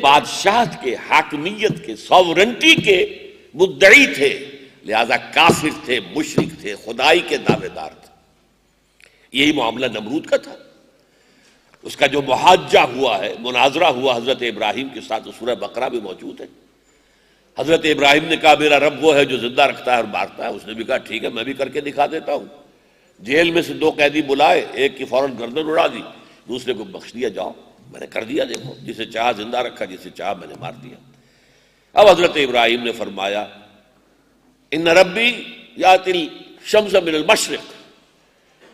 بادشاہت کے، حاکمیت کے، ساورنٹی کے مدعی تھے، لہذا کافر تھے، مشرک تھے، خدائی کے دعوے دار تھے۔ یہی معاملہ نمرود کا تھا۔ اس کا جو محاجہ ہوا ہے، مناظرہ ہوا حضرت ابراہیم کے ساتھ، سورہ بقرہ میں موجود ہے۔ حضرت ابراہیم نے کہا میرا رب وہ ہے جو زندہ رکھتا ہے اور مارتا ہے۔ اس نے بھی کہا ٹھیک ہے میں بھی کر کے دکھا دیتا ہوں۔ جیل میں سے 2 قیدی بلائے، ایک کی فوراً گردن اڑا دی، دوسرے کو بخش دیا، جاؤ میں نے کر دیا، دیکھو جسے چاہا زندہ رکھا، جسے چاہا میں نے مار دیا۔ اب حضرت ابراہیم نے فرمایا ان ربی یاتی الشمس من المشرق،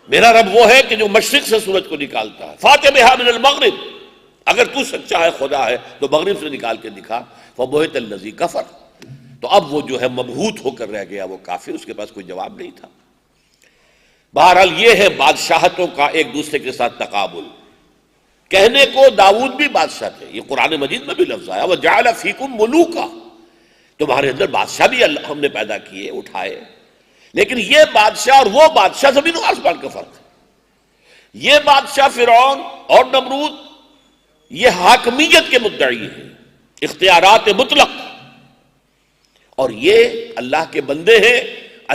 میرا رب وہ ہے کہ جو مشرق سے سورج کو نکالتا ہے، فاتح بہا من المغرب، اگر تو سچا ہے خدا ہے تو مغرب سے نکال کے دکھا، فبہت الذی کفر، تو اب وہ جو ہے مبہوت ہو کر رہ گیا وہ کافر، اس کے پاس کوئی جواب نہیں تھا۔ بہرحال یہ ہے بادشاہتوں کا ایک دوسرے کے ساتھ تقابل۔ کہنے کو داؤد بھی بادشاہ تھے، یہ قرآن مجید میں بھی لفظ آیا وَجَعَلَ فِيكُم مُلُوكًا، تمہارے اندر بادشاہ بھی اللہ ہم نے پیدا کیے، اٹھائے، لیکن یہ بادشاہ اور وہ بادشاہ زمین و آسمان کا فرق ہے۔ یہ بادشاہ فرعون اور نمرود یہ حاکمیت کے مدعی ہیں، اختیارات مطلق، اور یہ اللہ کے بندے ہیں،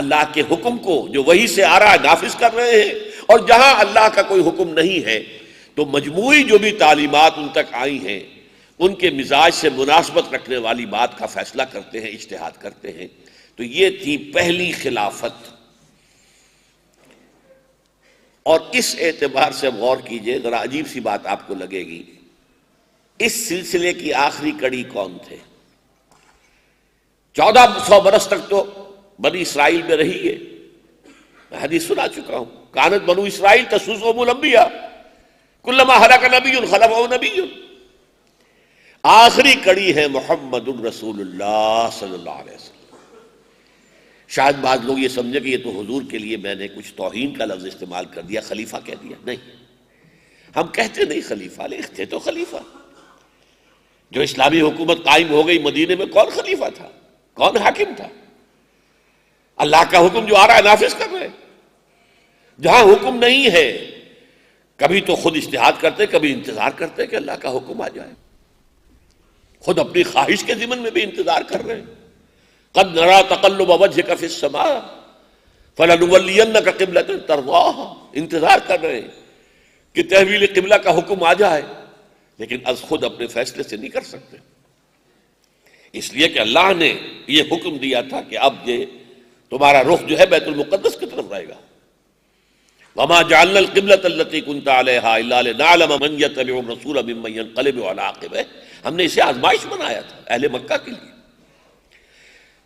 اللہ کے حکم کو جو وحی سے آ رہا ہے نافذ کر رہے ہیں، اور جہاں اللہ کا کوئی حکم نہیں ہے تو مجموعی جو بھی تعلیمات ان تک آئی ہیں ان کے مزاج سے مناسبت رکھنے والی بات کا فیصلہ کرتے ہیں، اجتہاد کرتے ہیں۔ تو یہ تھی پہلی خلافت۔ اور اس اعتبار سے غور کیجئے، ذرا عجیب سی بات آپ کو لگے گی، اس سلسلے کی آخری کڑی کون تھے؟ 1400 برس تک تو بنی اسرائیل میں رہی ہے، میں حدیث سنا چکا ہوں، کانت بنو اسرائیل تسوسهم الانبیاء کلما ہلاک نبی خلفہ نبی۔ آخری کڑی ہے محمد الرسول اللہ صلی اللہ علیہ وسلم۔ شاید بعض لوگ یہ سمجھے کہ یہ تو حضور کے لیے میں نے کچھ توہین کا لفظ استعمال کر دیا، خلیفہ کہہ دیا۔ نہیں، ہم کہتے نہیں خلیفہ، لیکن تھے تو خلیفہ۔ جو اسلامی حکومت قائم ہو گئی مدینے میں، کون خلیفہ تھا؟ کون حاکم تھا؟ اللہ کا حکم جو آ رہا ہے نافذ کر رہے۔ جہاں حکم نہیں ہے کبھی تو خود اجتہاد کرتے، کبھی انتظار کرتے کہ اللہ کا حکم آ جائے، خود اپنی خواہش کے ضمن میں بھی انتظار کر رہے ہیں۔ قد نرا تقلب وجهك في السماء فلنولينك قبلة ترضاها، انتظار کر رہے ہیں کہ تحویل قبلہ کا حکم آ جائے، لیکن از خود اپنے فیصلے سے نہیں کر سکتے، اس لیے کہ اللہ نے یہ حکم دیا تھا کہ اب یہ تمہارا رخ جو ہے بیت المقدس کی طرف رہے گا۔ وما جعلنا القبلة التي كنت عليها الا لنعلم من يتبع الرسول ممن ينقلب على عقبه، ہم نے اسے آزمائش بنایا تھا اہل مکہ کے لیے،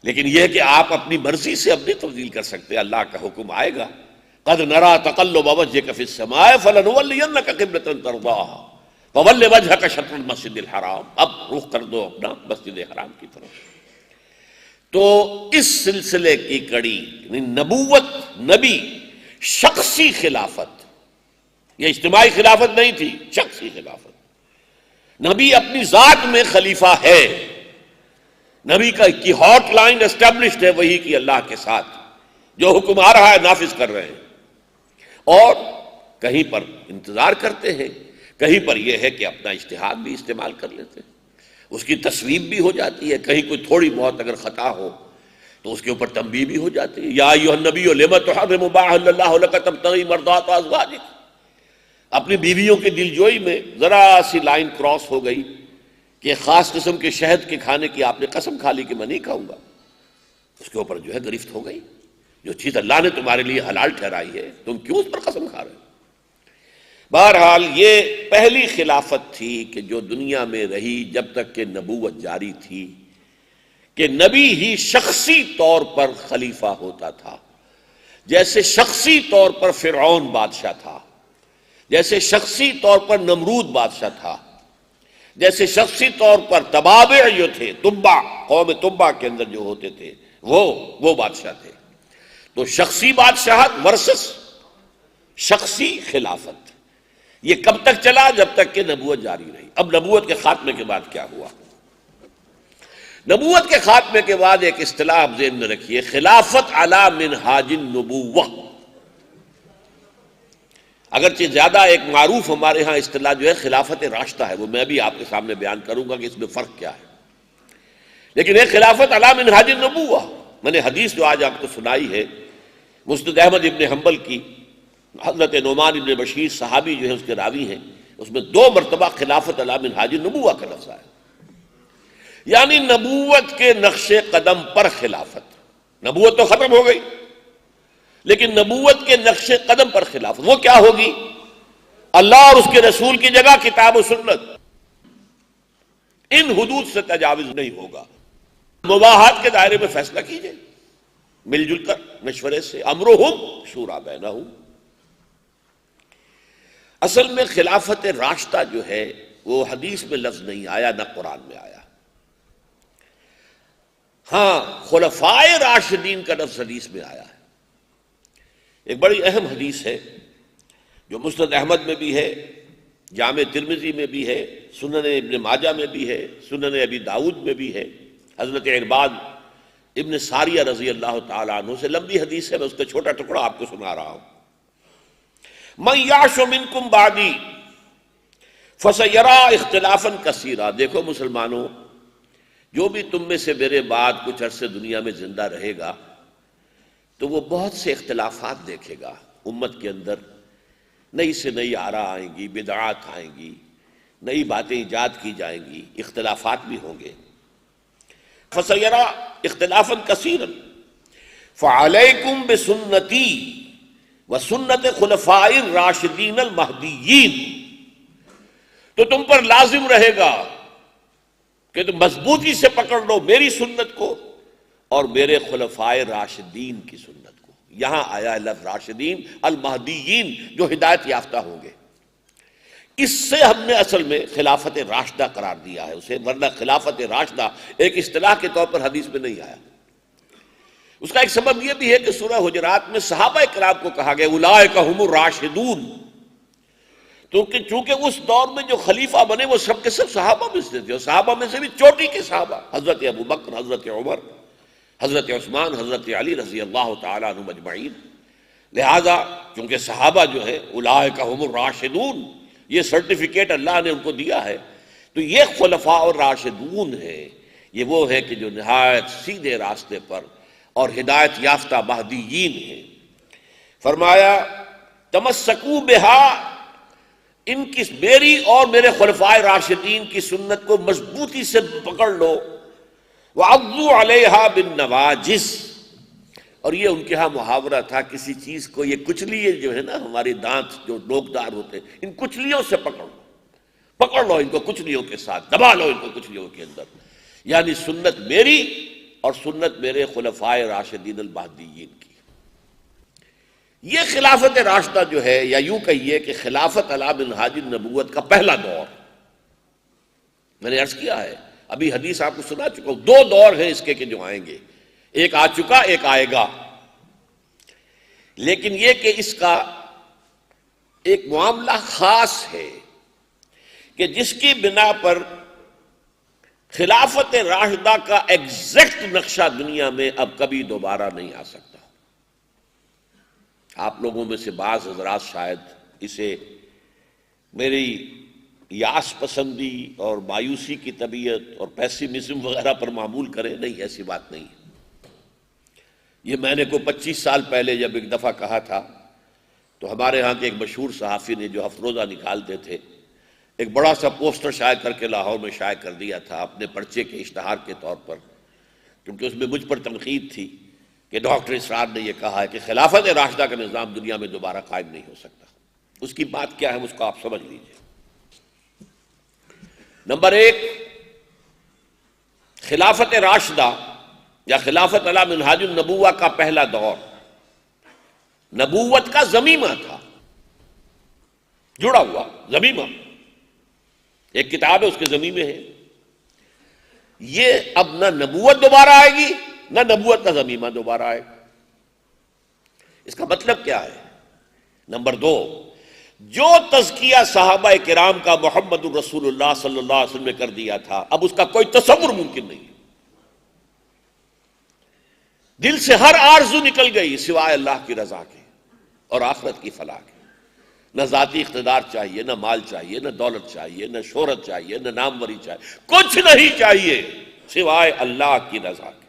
لیکن یہ کہ آپ اپنی مرضی سے اب نہیں تبدیل کر سکتے، اللہ کا حکم آئے گا۔ قد نرى تقلب وجهك في السماء فلنولينك قبلة ترضاها فول وجهك شطر المسجد الحرام، اب رخ کر دو اپنا مسجد حرام کی طرف۔ تو اس سلسلے کی کڑی نبوت، نبی، شخصی خلافت، یہ اجتماعی خلافت نہیں تھی، شخصی خلافت۔ نبی اپنی ذات میں خلیفہ ہے، نبی کی ہاٹ لائن اسٹیبلشڈ ہے وہی کی اللہ کے ساتھ، جو حکم آ رہا ہے نافذ کر رہے ہیں، اور کہیں پر انتظار کرتے ہیں، کہیں پر یہ ہے کہ اپنا اجتہاد بھی استعمال کر لیتے ہیں، اس کی تصویب بھی ہو جاتی ہے، کہیں کوئی تھوڑی بہت اگر خطا ہو تو اس کے اوپر تنبیہ بھی ہو جاتی ہے۔ یا ایھا النبی لم تحرم ما احل اللہ لک تبتغی مرضات ازواجک، اپنی بیویوں کی دلجوئی میں ذرا سی لائن کراس ہو گئی کہ خاص قسم کے شہد کے کھانے کی آپ نے قسم کھا لی کہ میں نہیں کھاؤں گا، اس کے اوپر جو ہے گرفت ہو گئی۔ جو چیز اللہ نے تمہارے لیے حلال ٹھہرائی ہے تم کیوں اس پر قسم کھا رہے ہو؟ بہرحال یہ پہلی خلافت تھی کہ جو دنیا میں رہی جب تک کہ نبوت جاری تھی، کہ نبی ہی شخصی طور پر خلیفہ ہوتا تھا، جیسے شخصی طور پر فرعون بادشاہ تھا، جیسے شخصی طور پر نمرود بادشاہ تھا، جیسے شخصی طور پر تبابع جو تھے، تبع، قوم تبع کے اندر جو ہوتے تھے وہ بادشاہ تھے۔ تو شخصی بادشاہت ورسس شخصی خلافت، یہ کب تک چلا؟ جب تک کہ نبوت جاری رہی۔ اب نبوت کے خاتمے کے بعد کیا ہوا؟ نبوت کے خاتمے کے بعد ایک اصطلاح آپ ذہن میں رکھیے، خلافت علی منہاج النبوہ۔ اگرچہ زیادہ ایک معروف ہمارے ہاں اصطلاح جو ہے خلافت راشدہ ہے، وہ میں بھی آپ کے سامنے بیان کروں گا کہ اس میں فرق کیا ہے، لیکن ایک خلافت علی منہاج النبوہ. میں نے حدیث جو آج آپ کو سنائی ہے مسند احمد ابن حنبل کی، حضرت نعمان ابن بشیر صحابی جو ہے اس کے راوی ہیں، اس میں 2 مرتبہ خلافت علی منہاج النبوہ کا لفظ آیا، یعنی نبوت کے نقش قدم پر خلافت. نبوت تو ختم ہو گئی لیکن نبوت کے نقش قدم پر خلافت وہ کیا ہوگی؟ اللہ اور اس کے رسول کی جگہ کتاب و سنت، ان حدود سے تجاوز نہیں ہوگا. مباحات کے دائرے میں فیصلہ کیجئے مل جل کر مشورے سے، امرہم شورا بینہم. اصل میں خلافت راشدہ جو ہے وہ حدیث میں لفظ نہیں آیا، نہ قرآن میں آیا. ہاں خلفائے راشدین کا لفظ حدیث میں آیا ہے. ایک بڑی اہم حدیث ہے جو مسند احمد میں بھی ہے، جامع ترمذی میں بھی ہے، سنن ابن ماجہ میں بھی ہے، سنن ابی داؤد میں بھی ہے. حضرت عرباد ابن ساریہ رضی اللہ تعالیٰ عنہ سے لمبی حدیث ہے، میں اس کا چھوٹا ٹکڑا آپ کو سنا رہا ہوں. من یعش منکم بعدی فسیری اختلافا کثیرا. دیکھو مسلمانوں، جو بھی تم میں سے میرے بعد کچھ عرصے دنیا میں زندہ رہے گا تو وہ بہت سے اختلافات دیکھے گا. امت کے اندر نئی سے نئی آراء آئیں گی، بدعات آئیں گی، نئی باتیں ایجاد کی جائیں گی، اختلافات بھی ہوں گے. فَسَيَرَى اخْتِلَافًا كَثِيرًا فَعَلَيْكُمْ بِسُنَّتِي وَسُنَّتِ خُلَفَاءِ الرَّاشِدِينَ الْمَهْدِيِّينَ. تو تم پر لازم رہے گا کہ تم مضبوطی سے پکڑ لو میری سنت کو اور میرے خلفائے راشدین کی سنت کو. یہاں آیا ہے لفظ راشدین المہدیین، جو ہدایت یافتہ ہوں گے. اس سے ہم نے اصل میں خلافت راشدہ قرار دیا ہے اسے، ورنہ خلافت راشدہ ایک اصطلاح کے طور پر حدیث میں نہیں آیا. اس کا ایک سبب یہ بھی ہے کہ سورہ حجرات میں صحابہ کرام کو کہا گیا اولئک ھم الراشدون، چونکہ اس دور میں جو خلیفہ بنے وہ سب کے سب صحابہ میں سے تھے، اور صحابہ میں سے بھی چوٹی کے صحابہ، حضرت ابو بکر، حضرت عمر، حضرت عثمان، حضرت علی رضی اللہ تعالیٰ عنہم اجمعین. لہذا چونکہ صحابہ جو ہے اولئک ھم الراشدون، یہ سرٹیفکیٹ اللہ نے ان کو دیا ہے، تو یہ خلفاء الراشدون ہے، یہ وہ ہے کہ جو نہایت سیدھے راستے پر اور ہدایت یافتہ مہدیین ہیں. فرمایا تمسکوا بہا، ان کی میری اور میرے خلفائے راشدین کی سنت کو مضبوطی سے پکڑ لو. وعضوا علیہا بالنواجذ، اور یہ ان کے ہاں محاورہ تھا، کسی چیز کو یہ کچلیے جو ہے نا ہماری دانت جو نوکدار ہوتے ہیں، ان کچلیوں سے پکڑ لو ان کو کچلیوں کے ساتھ، دبا لو ان کو کچلیوں کے اندر. یعنی سنت میری اور سنت میرے خلفائے راشدین المہدیین کی. یہ خلافت راشدہ جو ہے، یا یوں کہیے کہ خلافت علی منہاج النبوت کا پہلا دور، میں نے عرض کیا ہے ابھی حدیث آپ کو سنا چکا ہوں، 2 دور ہیں اس کے کہ جو آئیں گے، ایک آ چکا ایک آئے گا. لیکن یہ کہ اس کا ایک معاملہ خاص ہے کہ جس کی بنا پر خلافت راشدہ کا ایگزیکٹ نقشہ دنیا میں اب کبھی دوبارہ نہیں آ سکتا. آپ لوگوں میں سے بعض حضرات شاید اسے میری یاس پسندی اور مایوسی کی طبیعت اور پیسیمزم وغیرہ پر معمول کریں. نہیں، ایسی بات نہیں. یہ میں نے کو 25 سال پہلے جب ایک دفعہ کہا تھا تو ہمارے ہاں کے ایک مشہور صحافی نے جو ہفت روزہ نکالتے تھے ایک بڑا سا پوسٹر شائع کر کے لاہور میں شائع کر دیا تھا اپنے پرچے کے اشتہار کے طور پر، کیونکہ اس میں مجھ پر تنقید تھی کہ ڈاکٹر اسرار نے یہ کہا ہے کہ خلافت راشدہ کا نظام دنیا میں دوبارہ قائم نہیں ہو سکتا. اس کی بات کیا ہے اس کو آپ سمجھ لیجئے. نمبر 1، خلافت راشدہ یا خلافت علی منہاج النبوہ کا پہلا دور نبوت کا ضمیمہ تھا، جڑا ہوا ضمیمہ. ایک کتاب ہے اس کے ضمیمے ہے. یہ اب نہ نبوت دوبارہ آئے گی نہ نبوت کا ضمیمہ دوبارہ آئے گا. اس کا مطلب کیا ہے؟ نمبر 2، جو تزکیہ صحابہ کرام کا محمد الرسول اللہ صلی اللہ علیہ وسلم نے کر دیا تھا اب اس کا کوئی تصور ممکن نہیں. دل سے ہر آرزو نکل گئی سوائے اللہ کی رضا کے اور آخرت کی فلاح کے. نہ ذاتی اقتدار چاہیے، نہ مال چاہیے، نہ دولت چاہیے، نہ شہرت چاہیے، نہ ناموری چاہیے، کچھ نہیں چاہیے سوائے اللہ کی رضا کے۔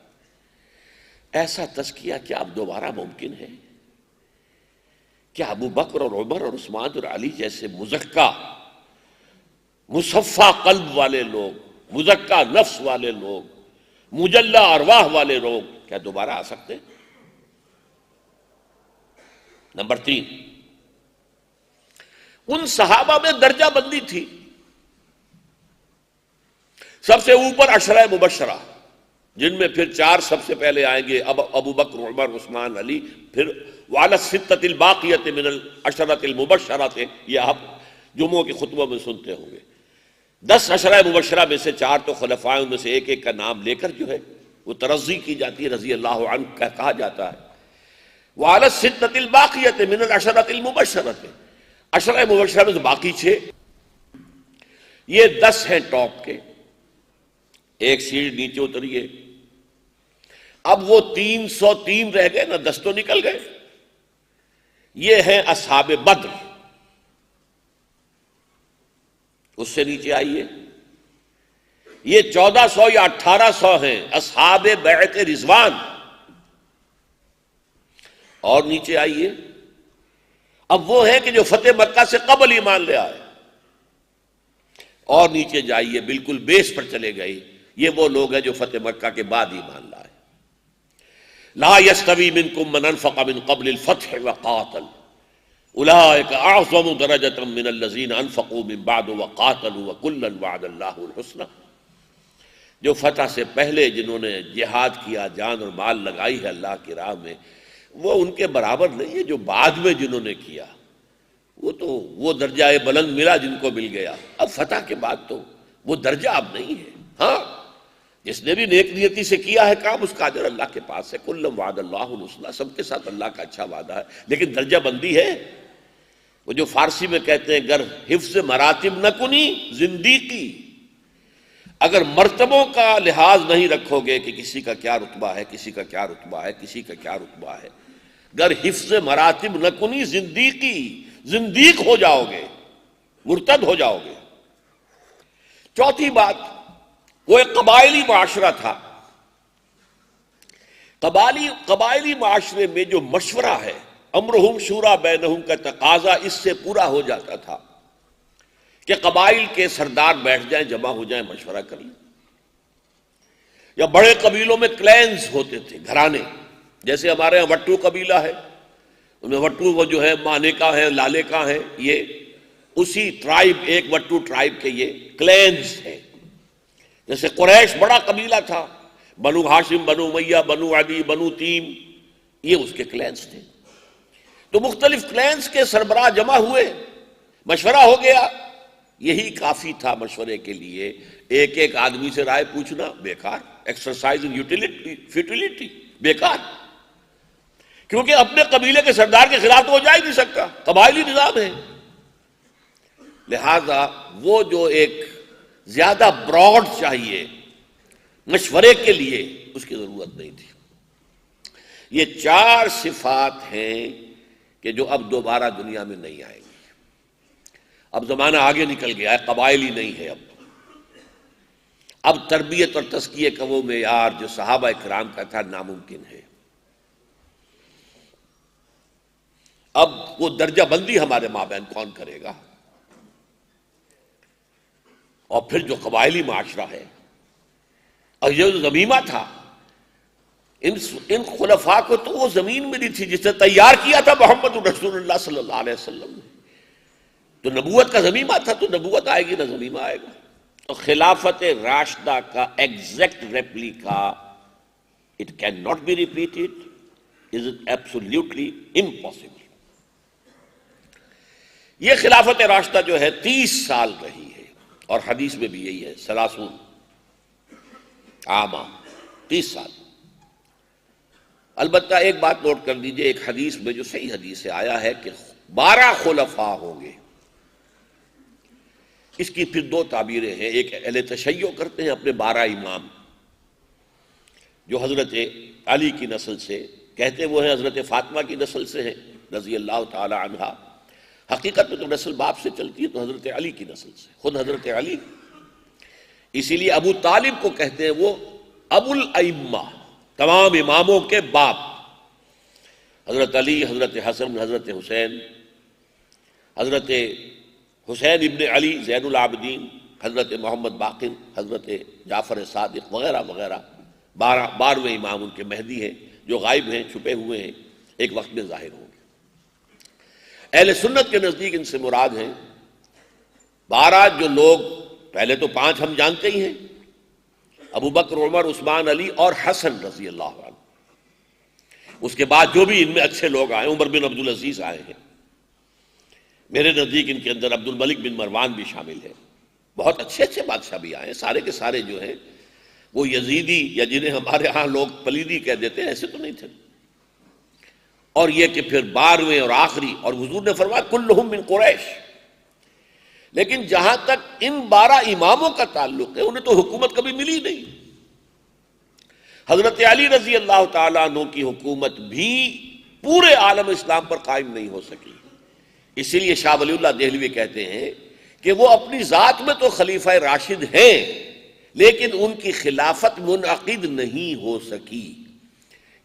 ایسا تزکیہ کیا اب دوبارہ ممکن ہے؟ کیا ابو بکر اور عمر اور عثمان اور علی جیسے مزکا مصفا قلب والے لوگ، مزکا نفس والے لوگ، مجلہ ارواح والے لوگ کیا دوبارہ آ سکتے ہیں؟ نمبر 3، ان صحابہ میں درجہ بندی تھی۔ سب سے اوپر عشرہ مبشرہ، جن میں پھر 4 سب سے پہلے آئیں گے، ابو بکر، عمر، عثمان، علی، پھر وعلی الستۃ الباقیۃ من العشرۃ المبشرہ تھے۔ یہ آپ جمعوں کے خطبوں میں سنتے ہوں گے۔ 10 عشرہ مبشرہ میں سے 4 تو خلفاء، ان میں سے ایک ایک کا نام لے کر جو ہے وہ ترضی کی جاتی ہے، رضی اللہ عنہ کہا جاتا ہے۔ وعلی الستۃ الباقیۃ من العشرۃ المبشرہ، عشرہ مبشرہ میں سے باقی 6، یہ 10 ہیں ٹاپ کے، ایک سیڑھی نیچے اتریے، اب وہ 303 رہ گئے نا، 10 تو نکل گئے۔ یہ ہیں اصحاب بدر، اس سے نیچے آئیے، یہ 1400 یا 1800 ہیں اصحاب بیعت رضوان، اور نیچے آئیے، اب وہ ہیں کہ جو فتح مکہ سے قبل ایمان لے آئے، اور نیچے جائیے بالکل بیس پر چلے گئے، یہ وہ لوگ ہیں جو فتح مکہ کے بعد ایمان لائے۔ لا یستوی منکم من انفق من قبل الفتح وقاتل اولئک اعظم درجۃ من الذین انفقوا من بعد وقاتلوا وکلا وعد اللہ الحسنى، جو فتح سے پہلے جنہوں نے جہاد کیا، جان اور مال لگائی ہے اللہ کی راہ میں، وہ ان کے برابر نہیں ہے جو بعد میں جنہوں نے کیا، وہ درجہ بلند ملا جن کو مل گیا۔ اب فتح کے بعد تو وہ درجہ اب نہیں ہے۔ ہاں، جس نے بھی نیک نیتی سے کیا ہے کام، اس کا اجر اللہ کے پاس ہے، کل وعد اللہ الحسنى، سب کے ساتھ اللہ کا اچھا وعدہ ہے، لیکن درجہ بندی ہے۔ وہ جو فارسی میں کہتے ہیں گر حفظ مراتب نہ کنی زندیقی، اگر مرتبوں کا لحاظ نہیں رکھو گے کہ کسی کا کیا رتبہ ہے، کسی کا کیا رتبہ ہے، کسی کا کیا رتبہ ہے، گر حفظ مراتب نہ کنی زندیقی، زندیق ہو جاؤ گے، مرتد ہو جاؤ گے۔ چوتھی بات، وہ ایک قبائلی معاشرہ تھا۔ قبائلی معاشرے میں جو مشورہ ہے، امرہم شورا بینہم کا تقاضا اس سے پورا ہو جاتا تھا کہ قبائل کے سردار بیٹھ جائیں، جمع ہو جائیں، مشورہ کر لیں۔ یا بڑے قبیلوں میں کلینز ہوتے تھے، گھرانے، جیسے ہمارے یہاں وٹو قبیلہ ہے، ان میں وٹو وہ جو ہے مانے کا ہے، لالے کا ہے، یہ اسی ٹرائب، ایک وٹو ٹرائب کے یہ کلینز ہیں۔ جیسے قریش بڑا قبیلہ تھا، بنو ہاشم، بنو امیہ، بنو عدی، بنو تیم، یہ اس کے کلینز تھے۔ تو مختلف کلینز کے سربراہ جمع ہوئے، مشورہ ہو گیا۔ یہی کافی تھا مشورے کے لیے، ایک ایک آدمی سے رائے پوچھنا بیکار، ایکسرسائز فیوٹیلیٹی، بیکار، کیونکہ اپنے قبیلے کے سردار کے خلاف تو وہ جا ہی نہیں سکتا، قبائلی نظام ہے۔ لہذا وہ جو ایک زیادہ براڈ چاہیے مشورے کے لیے، اس کی ضرورت نہیں تھی۔ یہ 4 صفات ہیں کہ جو اب دوبارہ دنیا میں نہیں آئیں گی۔ اب زمانہ آگے نکل گیا ہے، قبائلی نہیں ہے، اب تربیت اور تزکیے کا وہ معیار جو صحابہ کرام کا تھا ناممکن ہے۔ اب وہ درجہ بندی ہمارے مابین کون کرے گا؟ اور پھر جو قبائلی معاشرہ ہے، اور یہ جو ضمیمہ تھا، ان خلفاء کو تو وہ زمین ملی تھی جسے تیار کیا تھا محمد رسول اللہ صلی اللہ علیہ وسلم نے، تو نبوت کا ضمیمہ تھا، تو نبوت آئے گی نہ ضمیمہ آئے گا۔ تو خلافت راشدہ کا exact replica it can not be repeated, is it absolutely impossible. یہ خلافت راشدہ جو ہے 30 سال رہی ہے، اور حدیث میں بھی یہی ہے، 30 عامہ، 30 سال۔ البتہ ایک بات نوٹ کر دیجئے، ایک حدیث میں جو صحیح حدیث سے آیا ہے کہ 12 خلفاء ہوں گے۔ اس کی پھر 2 تعبیریں ہیں، ایک اہل تشیع کرتے ہیں اپنے 12 امام، جو حضرت علی کی نسل سے، کہتے وہ ہیں حضرت فاطمہ کی نسل سے ہیں رضی اللہ تعالی عنہا، حقیقت میں تو نسل باپ سے چلتی ہے تو حضرت علی کی نسل سے، خود حضرت علی، اسی لیے ابو طالب کو کہتے ہیں وہ ابو الائمہ، تمام اماموں کے باپ، حضرت علی، حضرت حسن، حضرت حسین، حضرت حسین ابن علی زین العابدین، حضرت محمد باقر، حضرت جعفر صادق وغیرہ وغیرہ، 12ویں امام ان کے مہدی ہیں جو غائب ہیں، چھپے ہوئے ہیں، ایک وقت میں ظاہر ہوں گے۔ اہل سنت کے نزدیک ان سے مراد ہیں 12 جو لوگ، پہلے تو 5 ہم جانتے ہی ہیں، ابو بکر، عمر، عثمان، علی اور حسن رضی اللہ عنہ، اس کے بعد جو بھی ان میں اچھے لوگ آئے، عمر بن عبدالعزیز آئے ہیں، میرے نزدیک ان کے اندر عبد الملک بن مروان بھی شامل ہے، بہت اچھے اچھے بادشاہ بھی آئے ہیں، سارے کے سارے جو ہیں وہ یزیدی یا جنہیں ہمارے ہاں لوگ پلیدی کہہ دیتے ہیں ایسے تو نہیں تھے۔ اور یہ کہ پھر 12ویں اور آخری، اور حضور نے فرمایا کلہم من قریش، لیکن جہاں تک ان 12 اماموں کا تعلق ہے انہیں تو حکومت کبھی ملی نہیں۔ حضرت علی رضی اللہ تعالیٰ عنہ کی حکومت بھی پورے عالم اسلام پر قائم نہیں ہو سکی، اسی لیے شاہ ولی اللہ دہلوی کہتے ہیں کہ وہ اپنی ذات میں تو خلیفہ راشد ہیں لیکن ان کی خلافت منعقد نہیں ہو سکی،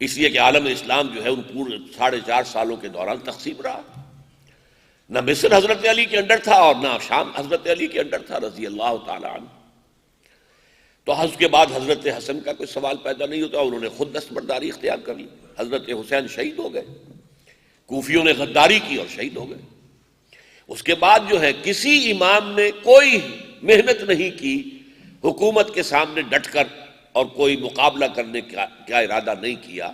اس لیے کہ عالم اسلام جو ہے ان پورے 4.5 سالوں کے دوران تقسیم رہا، نہ مصر حضرت علی کے انڈر تھا اور نہ شام حضرت علی کے انڈر تھا رضی اللہ تعالی عنہ۔ تو اس کے بعد حضرت حسن کا کوئی سوال پیدا نہیں ہوتا، انہوں نے خود دستبرداری اختیار کر لی، حضرت حسین شہید ہو گئے، کوفیوں نے غداری کی اور شہید ہو گئے۔ اس کے بعد جو ہے کسی امام نے کوئی محنت نہیں کی حکومت کے سامنے ڈٹ کر اور کوئی مقابلہ کرنے کا ارادہ نہیں کیا،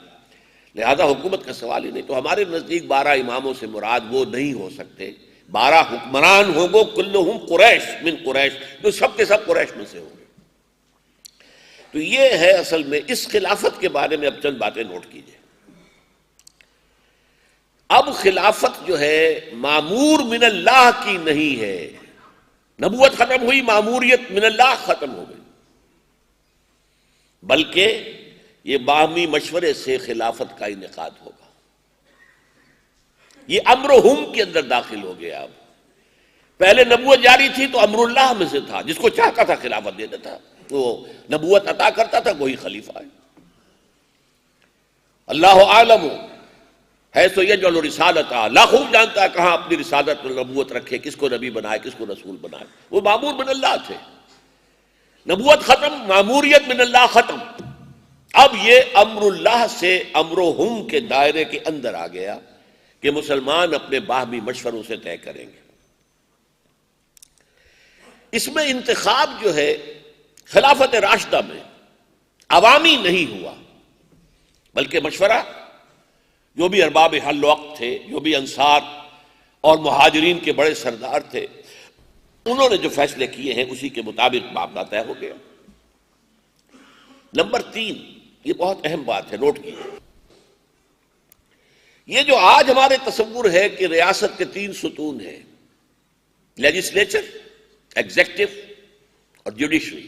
لہذا حکومت کا سوال ہی نہیں۔ تو ہمارے نزدیک 12 اماموں سے مراد وہ نہیں ہو سکتے، 12 حکمران ہوں گے کلہم قریش من قریش، تو سب کے سب قریش میں سے ہوں گے۔ تو یہ ہے اصل میں اس خلافت کے بارے میں اب چند باتیں نوٹ کیجئے۔ اب خلافت جو ہے معمور من اللہ کی نہیں ہے، نبوت ختم ہوئی، معموریت من اللہ ختم ہو گئی، بلکہ یہ باہمی مشورے سے خلافت کا انعقاد ہوگا۔ یہ امرہم کے اندر داخل ہو گیا۔ اب پہلے نبوت جاری تھی تو امر اللہ میں سے تھا، جس کو چاہتا تھا خلافت دیتا تھا، وہ نبوت عطا کرتا تھا، وہی خلیفہ ہے۔ اللہ عالم ہے سو یجعل رسالتہ، اللہ خوب جانتا ہے کہاں اپنی رسالت اور نبوت رکھے، کس کو نبی بنائے، کس کو رسول بنائے۔ وہ معمور من اللہ تھے، نبوت ختم، معموریت من اللہ ختم، اب یہ امر اللہ سے امرہم کے دائرے کے اندر آ گیا کہ مسلمان اپنے باہمی مشوروں سے طے کریں گے۔ اس میں انتخاب جو ہے خلافت راشدہ میں عوامی نہیں ہوا، بلکہ مشورہ، جو بھی ارباب حل وقت تھے، جو بھی انصار اور مہاجرین کے بڑے سردار تھے، انہوں نے جو فیصلے کیے ہیں اسی کے مطابق معاملہ طے ہو گیا۔ نمبر 3، یہ بہت اہم بات ہے، نوٹ کیجیے۔ یہ جو آج ہمارے تصور ہے کہ ریاست کے 3 ستون ہیں، لیجسلیچر، ایگزیکٹو اور جوڈیشری،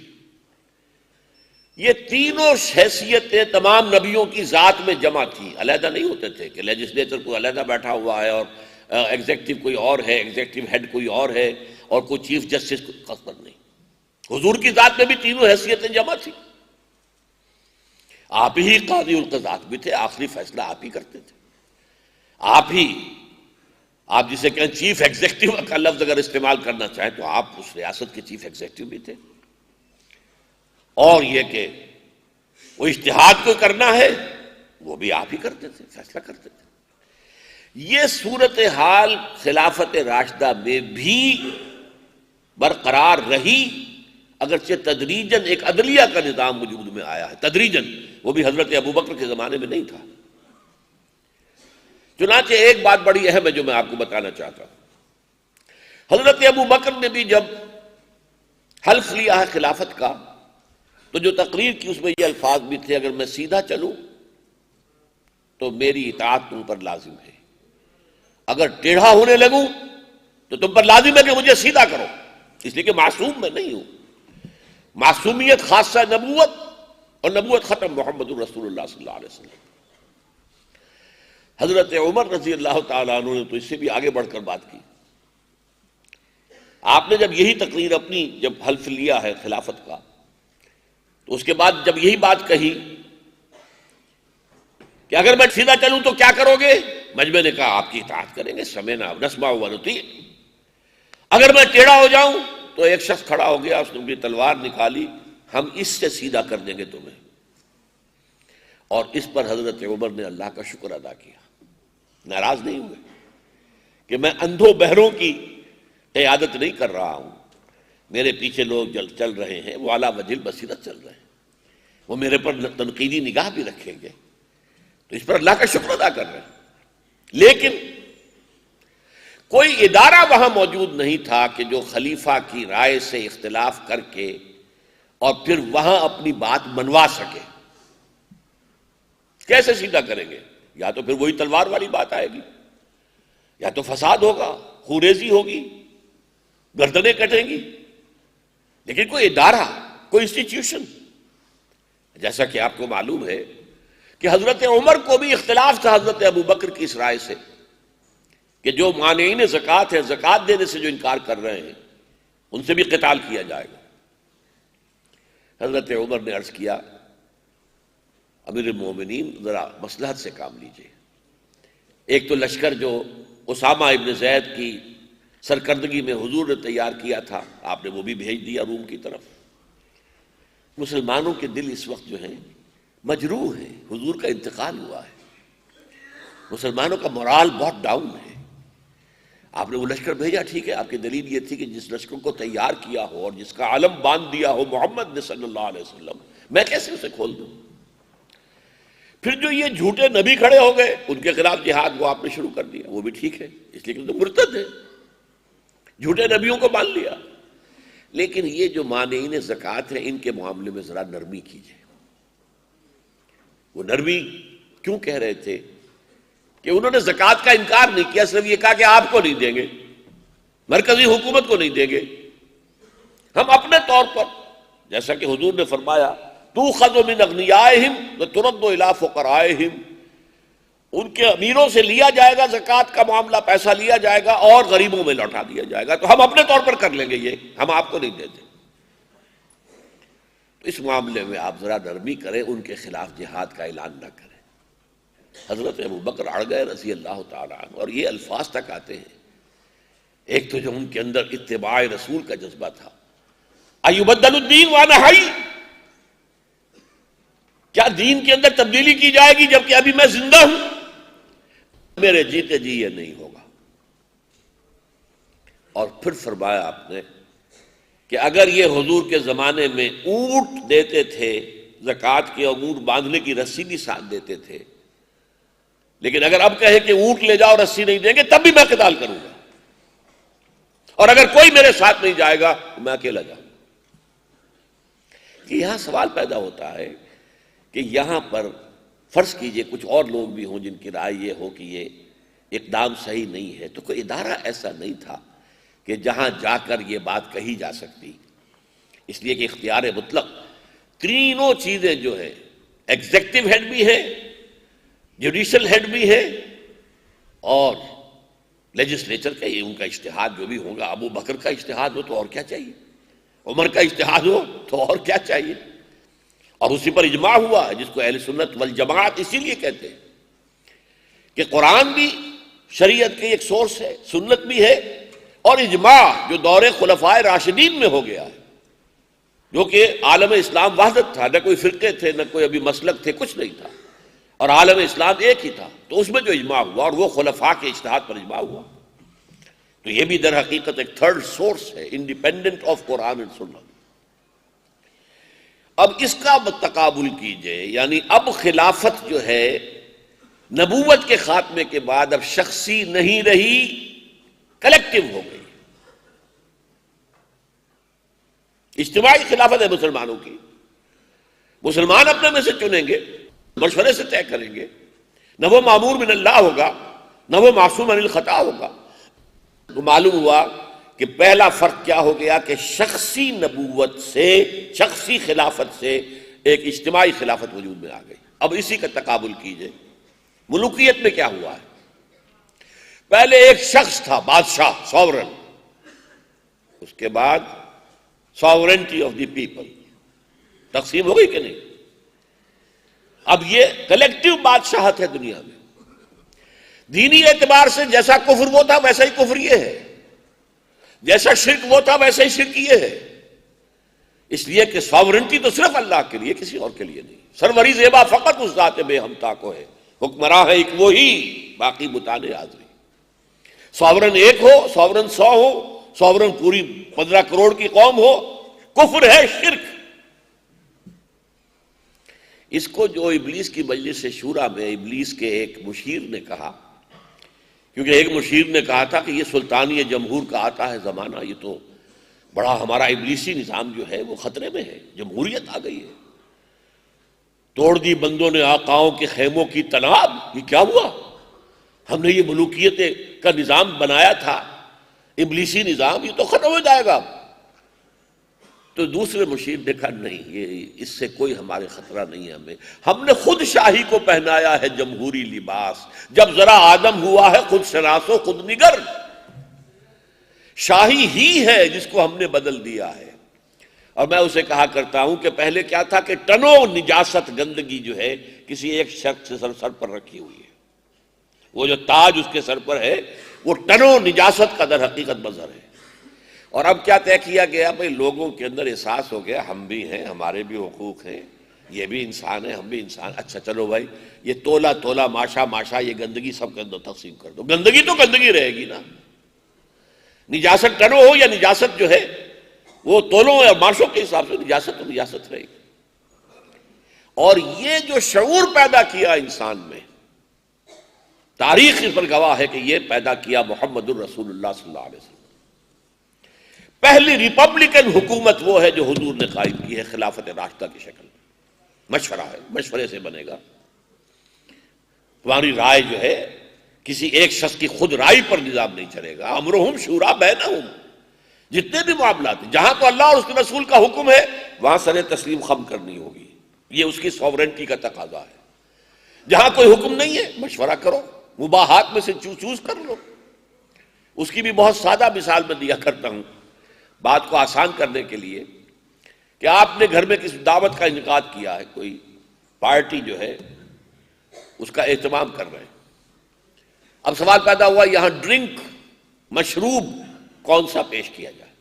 یہ تینوں حیثیتیں تمام نبیوں کی ذات میں جمع تھیں، علیحدہ نہیں ہوتے تھے کہ لیجسلیچر کوئی علیحدہ بیٹھا ہوا ہے اور ایگزیکٹو کوئی اور ہے، ایگزیکٹو ہیڈ کوئی اور ہے اور کوئی چیف جسٹس قصبر نہیں۔ حضور کی ذات میں بھی تینوں حیثیتیں جمع تھیں، آپ ہی قاضی القضات بھی تھے، آخری فیصلہ آپ ہی کرتے تھے، آپ جسے کہیں چیف ایگزیکٹو کا لفظ اگر استعمال کرنا چاہیں تو آپ اس ریاست کے چیف ایگزیکٹو بھی تھے، اور یہ کہ وہ اجتہاد کو کرنا ہے وہ بھی آپ ہی کرتے تھے، فیصلہ کرتے تھے۔ یہ صورتحال خلافت راشدہ میں بھی برقرار رہی، اگرچہ تدریجاً ایک عدلیہ کا نظام وجود میں آیا ہے، تدریجاً، وہ بھی حضرت ابوبکر کے زمانے میں نہیں تھا۔ چنانچہ ایک بات بڑی اہم ہے جو میں آپ کو بتانا چاہتا ہوں، حضرت ابوبکر نے بھی جب حلف لیا ہے خلافت کا تو جو تقریر کی اس میں یہ الفاظ بھی تھے، اگر میں سیدھا چلوں تو میری اطاعت تم پر لازم ہے، اگر ٹیڑھا ہونے لگوں تو تم پر لازم ہے کہ مجھے سیدھا کرو، اس لیے کہ معصوم میں نہیں ہوں۔ معصومیت خاصہ نبوت اور نبوت ختم محمد الرسول اللہ صلی اللہ علیہ وسلم۔ حضرت عمر رضی اللہ تعالیٰ عنہ نے تو اس سے بھی آگے بڑھ کر بات کی، آپ نے جب یہی تقریر اپنی جب حلف لیا ہے خلافت کا، تو اس کے بعد جب یہی بات کہی کہ اگر میں سیدھا چلوں تو کیا کرو گے، مجمع نے کہا آپ کی اطاعت کریں گے، سمعنا ونسمع ونطیع۔ اگر میں ٹیڑھا ہو جاؤں تو ایک شخص کھڑا ہو گیا، اس نے اپنی تلوار نکالی، ہم اس سے سیدھا کر دیں گے تمہیں۔ اور اس پر حضرت عمر نے اللہ کا شکر ادا کیا، ناراض نہیں ہوئے کہ میں اندھوں بہروں کی قیادت نہیں کر رہا ہوں، میرے پیچھے لوگ چل رہے ہیں، وہ اعلیٰ وجہ بصیرت چل رہے ہیں، وہ میرے پر تنقیدی نگاہ بھی رکھیں گے، تو اس پر اللہ کا شکر ادا کر رہے ہیں۔ لیکن کوئی ادارہ وہاں موجود نہیں تھا کہ جو خلیفہ کی رائے سے اختلاف کر کے اور پھر وہاں اپنی بات منوا سکے۔ کیسے سیدھا کریں گے؟ یا تو پھر وہی تلوار والی بات آئے گی، یا تو فساد ہوگا، خوریزی ہوگی، گردنیں کٹیں گی۔ لیکن کوئی ادارہ، کوئی انسٹیٹیوشن، جیسا کہ آپ کو معلوم ہے کہ حضرت عمر کو بھی اختلاف تھا حضرت ابو بکر کی اس رائے سے کہ جو مانعین زکوٰۃ ہے، زکوٰۃ دینے سے جو انکار کر رہے ہیں، ان سے بھی قتال کیا جائے گا۔ حضرت عمر نے عرض کیا امیر المومنین ذرا مصلحت سے کام لیجیے، ایک تو لشکر جو اسامہ ابن زید کی سرکردگی میں حضور نے تیار کیا تھا، آپ نے وہ بھی بھیج دیا روم کی طرف۔ مسلمانوں کے دل اس وقت جو ہیں مجروح ہیں، حضور کا انتقال ہوا ہے، مسلمانوں کا مورال بہت ڈاؤن ہے۔ آپ نے وہ لشکر بھیجا، ٹھیک ہے، آپ کی دلیل یہ تھی کہ جس لشکر کو تیار کیا ہو اور جس کا علم باندھ دیا ہو محمد نے صلی اللہ علیہ وسلم، میں کیسے اسے کھول دوں؟ پھر جو یہ جھوٹے نبی کھڑے ہو گئے، ان کے خلاف جہاد وہ آپ نے شروع کر دیا، وہ بھی ٹھیک ہے، اس لیے کہ تو مرتد ہے، جھوٹے نبیوں کو مان لیا۔ لیکن یہ جو مانعین زکوٰۃ ہیں، ان کے معاملے میں ذرا نرمی کیجیے۔ وہ نرمی کیوں کہہ رہے تھے کہ انہوں نے زکوٰۃ کا انکار نہیں کیا، صرف یہ کہا کہ آپ کو نہیں دیں گے، مرکزی حکومت کو نہیں دیں گے، ہم اپنے طور پر، جیسا کہ حضور نے فرمایا تُؤْخَذُ مِنْ أَغْنِيَائِهِمْ وَتُرَدُّ إِلَىٰ فُقَرَائِهِمْ، ان کے امیروں سے لیا جائے گا زکوٰۃ کا معاملہ، پیسہ لیا جائے گا اور غریبوں میں لوٹا دیا جائے گا، تو ہم اپنے طور پر کر لیں گے، یہ ہم آپ کو نہیں دیتے۔ اس معاملے میں آپ ذرا نرمی کریں، ان کے خلاف جہاد کا اعلان نہ کریں۔ حضرت ابو بکر اڑ گئے رضی اللہ تعالیٰ عنہ، اور یہ الفاظ تک آتے ہیں، ایک تو جو ان کے اندر اتباع رسول کا جذبہ تھا، ایبدل الدین وانا حی، کیا دین کے اندر تبدیلی کی جائے گی جبکہ ابھی میں زندہ ہوں؟ میرے جیتے جی یہ نہیں ہوگا۔ اور پھر فرمایا آپ نے کہ اگر یہ حضور کے زمانے میں اونٹ دیتے تھے زکوٰۃ کے، اور اونٹ باندھنے کی رسی بھی ساتھ دیتے تھے، لیکن اگر اب کہے کہ اونٹ لے جاؤ رسی نہیں دیں گے، تب بھی میں قتال کروں گا، اور اگر کوئی میرے ساتھ نہیں جائے گا تو میں اکیلا جاؤں گا۔ یہاں سوال پیدا ہوتا ہے کہ یہاں پر فرض کیجئے کچھ اور لوگ بھی ہوں جن کی رائے یہ ہو کہ یہ اقدام صحیح نہیں ہے، تو کوئی ادارہ ایسا نہیں تھا کہ جہاں جا کر یہ بات کہی جا سکتی، اس لیے کہ اختیار مطلق تینوں چیزیں جو ہیں، ایگزیکٹو ہیڈ بھی ہے، جوڈیشل ہیڈ بھی ہے، اور لیجسلیچر کا یہ ان کا اجتہاد جو بھی ہوگا، ابو بکر کا اجتہاد ہو تو اور کیا چاہیے، عمر کا اجتہاد ہو تو اور کیا چاہیے، اور اسی پر اجماع ہوا ہے، جس کو اہل سنت والجماعت اسی لیے کہتے ہیں کہ قرآن بھی شریعت کے ایک سورس ہے، سنت بھی ہے، اور اجماع جو دور خلفائے راشدین میں ہو گیا ہے، جو کہ عالم اسلام وحدت تھا، نہ کوئی فرقے تھے، نہ کوئی ابھی مسلک تھے، کچھ نہیں تھا، اور عالم اسلام ایک ہی تھا، تو اس میں جو اجماع ہوا اور وہ خلفاء کے اجتہاد پر اجماع ہوا، تو یہ بھی در حقیقت ایک تھرڈ سورس ہے، انڈیپینڈنٹ آف قرآن اینڈ سنت۔ اب اس کا تقابل کیجئے، یعنی اب خلافت جو ہے نبوت کے خاتمے کے بعد اب شخصی نہیں رہی، کلیکٹیو ہو گئی، اجتماعی خلافت ہے مسلمانوں کی، مسلمان اپنے میں سے چنیں گے، مشورے سے طے کریں گے، نہ وہ معمور من اللہ ہوگا، نہ وہ معصوم عن الخطا ہوگا۔ تو معلوم ہوا کہ پہلا فرق کیا ہو گیا کہ شخصی نبوت سے، شخصی خلافت سے ایک اجتماعی خلافت وجود میں آ گئی۔ اب اسی کا تقابل کیجئے ملوکیت میں کیا ہوا ہے۔ پہلے ایک شخص تھا، بادشاہ، ساورن، اس کے بعد ساورنٹی آف دی پیپل، تقسیم ہو گئی کہ نہیں؟ اب یہ کلیکٹیو بادشاہت ہے دنیا میں۔ دینی اعتبار سے جیسا کفر وہ تھا ویسا ہی کفر یہ ہے، جیسا شرک وہ تھا ویسا ہی شرک یہ ہے، اس لیے کہ ساورنٹی تو صرف اللہ کے لیے، کسی اور کے لیے نہیں۔ سروری زیبا فقط اس ذات بے ہمتا کو ہے، حکمراں ہے ایک وہی، باقی بتانے حاضری۔ ساورن ایک ہو، ساورن 100 ہو، ساورن پوری 15 کروڑ کی قوم ہو، کفر ہے، شرک۔ اس کو جو ابلیس کی مجلس شورا میں ابلیس کے ایک مشیر نے کہا، کیونکہ ایک مشیر نے کہا تھا کہ یہ سلطانی جمہور کا آتا ہے زمانہ، یہ تو بڑا ہمارا ابلیسی نظام جو ہے وہ خطرے میں ہے، جمہوریت آ گئی ہے، توڑ دی بندوں نے آقاؤں کے خیموں کی تناب، یہ کیا ہوا؟ ہم نے یہ ملوکیت کا نظام بنایا تھا، ابلیسی نظام، یہ تو ختم ہو جائے گا۔ تو دوسرے مشیر نے کہا نہیں، یہ اس سے کوئی ہمارے خطرہ نہیں ہے، ہم نے خود شاہی کو پہنایا ہے جمہوری لباس، جب ذرا آدم ہوا ہے خود شناس و خود نگر، شاہی ہی ہے جس کو ہم نے بدل دیا ہے۔ اور میں اسے کہا کرتا ہوں کہ پہلے کیا تھا کہ ٹنوں نجاست گندگی جو ہے کسی ایک شخص سے سر پر رکھی ہوئی ہے، وہ جو تاج اس کے سر پر ہے وہ ٹنوں نجاست کا در حقیقت مظہر ہے۔ اور اب کیا طے کیا گیا؟ بھئی لوگوں کے اندر احساس ہو گیا ہم بھی ہیں، ہمارے بھی حقوق ہیں، یہ بھی انسان ہے، ہم بھی انسان، اچھا چلو بھائی یہ تولا تولا ماشا ماشا یہ گندگی سب کے اندر تقسیم کر دو، گندگی تو گندگی رہے گی نا، نجاست ٹنوں ہو یا نجاست جو ہے وہ تولوں اور ماشوں کے حساب سے نجاست تو نجاست رہے گی۔ اور یہ جو شعور پیدا کیا انسان میں، تاریخ اس پر گواہ ہے کہ یہ پیدا کیا محمد الرسول اللہ صلی اللہ علیہ وسلم۔ پہلی ریپبلکن حکومت وہ ہے جو حضور نے قائم کی ہے خلافت راشدہ کی شکل میں، مشورہ ہے، مشورے سے بنے گا، تمہاری رائے جو ہے کسی ایک شخص کی خود رائے پر نظام نہیں چلے گا، امرہم شورا بینہم، جتنے بھی معاملات ہیں جہاں تو اللہ اور اس کے رسول کا حکم ہے وہاں سر تسلیم خم کرنی ہوگی، یہ اس کی ساورنٹی کا تقاضا ہے۔ جہاں کوئی حکم نہیں ہے مشورہ کرو، مباحات میں سے چوز کر لو۔ اس کی بھی بہت سادہ مثال میں دیا کرتا ہوں بات کو آسان کرنے کے لیے، کہ آپ نے گھر میں کسی دعوت کا انعقاد کیا ہے، کوئی پارٹی جو ہے اس کا اہتمام کر رہے ہیں، اب سوال پیدا ہوا یہاں ڈرنک، مشروب کون سا پیش کیا جائے؟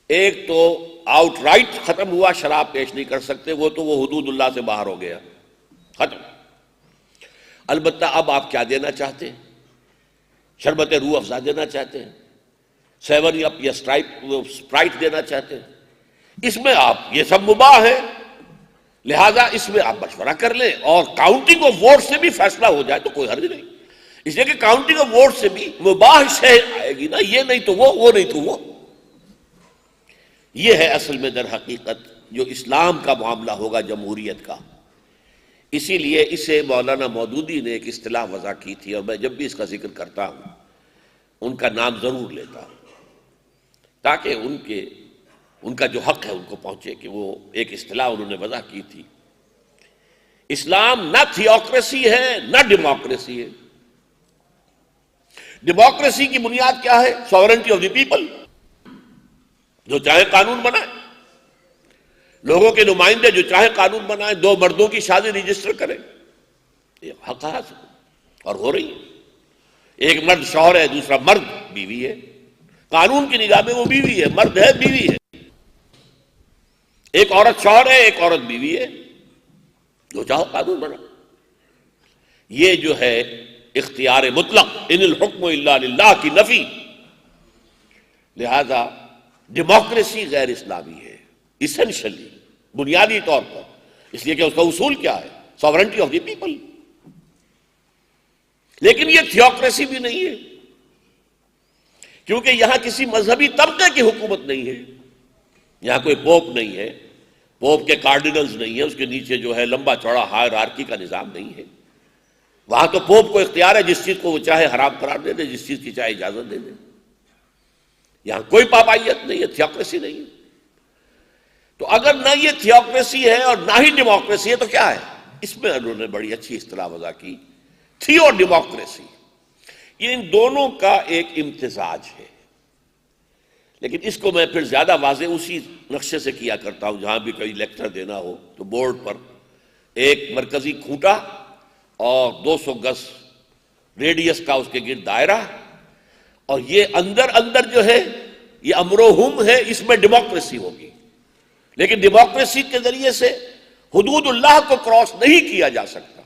ایک تو آؤٹ رائٹ ختم ہوا، شراب پیش نہیں کر سکتے، وہ تو وہ حدود اللہ سے باہر ہو گیا، ختم۔ البتہ اب آپ کیا دینا چاہتے ہیں؟ شربت روح افزا دینا چاہتے ہیں، سیون اپ یا اسپرائٹ دینا چاہتے ہیں، اس میں آپ یہ سب مباح ہے، لہذا اس میں آپ مشورہ کر لیں، اور کاؤنٹنگ آف ووٹ سے بھی فیصلہ ہو جائے تو کوئی حرج نہیں، اس لیے کہ کاؤنٹنگ آف ووٹ سے بھی مباح شے آئے گی نا، یہ نہیں تو وہ نہیں تو وہ۔ یہ ہے اصل میں در حقیقت جو اسلام کا معاملہ ہوگا جمہوریت کا۔ اسی لیے اسے مولانا مودودی نے ایک اصطلاح وضع کی تھی، اور میں جب بھی اس کا ذکر کرتا ہوں ان کا نام ضرور لیتا ہوں تاکہ ان کا جو حق ہے ان کو پہنچے، کہ وہ ایک اصطلاح انہوں نے وضع کی تھی، اسلام نہ تھیوکریسی ہے نہ ڈیموکریسی ہے۔ ڈیموکریسی کی بنیاد کیا ہے؟ ساورنٹی آف دی پیپل، جو چاہے قانون بنائے، لوگوں کے نمائندے جو چاہے قانون بنائے، دو مردوں کی شادی رجسٹر کریں، یہ حق ہے اور ہو رہی ہے، ایک مرد شوہر ہے دوسرا مرد بیوی ہے، قانون کی نگاہ میں وہ بیوی ہے، مرد ہے بیوی ہے، ایک عورت شوہر ہے ایک عورت بیوی ہے، جو چاہو قانون بنا۔ یہ جو ہے اختیار مطلق، ان الحکم الا للہ کی نفی، لہذا ڈیموکریسی غیر اسلامی ہے اسینشلی، بنیادی طور پر، اس لیے کہ اس کا اصول کیا ہے؟ Sovereignty of the people. لیکن یہ تھیوکریسی بھی نہیں ہے، کیونکہ یہاں کسی مذہبی طبقے کی حکومت نہیں ہے، یہاں کوئی پوپ نہیں ہے، پوپ کے کارڈینلز نہیں ہے، اس کے نیچے جو ہے لمبا چوڑا ہائرارکی کا نظام نہیں ہے، وہاں تو پوپ کو اختیار ہے جس چیز کو وہ چاہے حرام قرار دے دے، جس چیز کی چاہے اجازت دے دے، یہاں کوئی پابندیت نہیں ہے، تھیوکریسی نہیں ہے۔ تو اگر نہ یہ تھیوکریسی ہے اور نہ ہی ڈیموکریسی ہے تو کیا ہے؟ اس میں انہوں نے بڑی اچھی اصطلاح وضع کی، تھیو ڈیموکریسی۔ یہ ان دونوں کا ایک امتزاج ہے، لیکن اس کو میں پھر زیادہ واضح اسی نقشے سے کیا کرتا ہوں، جہاں بھی کوئی لیکچر دینا ہو تو بورڈ پر ایک مرکزی کھوٹا اور 200 گز ریڈیس کا اس کے گرد دائرہ، اور یہ اندر جو ہے یہ امر و ہم ہے، اس میں ڈیموکریسی ہوگی، لیکن ڈیموکریسی کے ذریعے سے حدود اللہ کو کراس نہیں کیا جا سکتا۔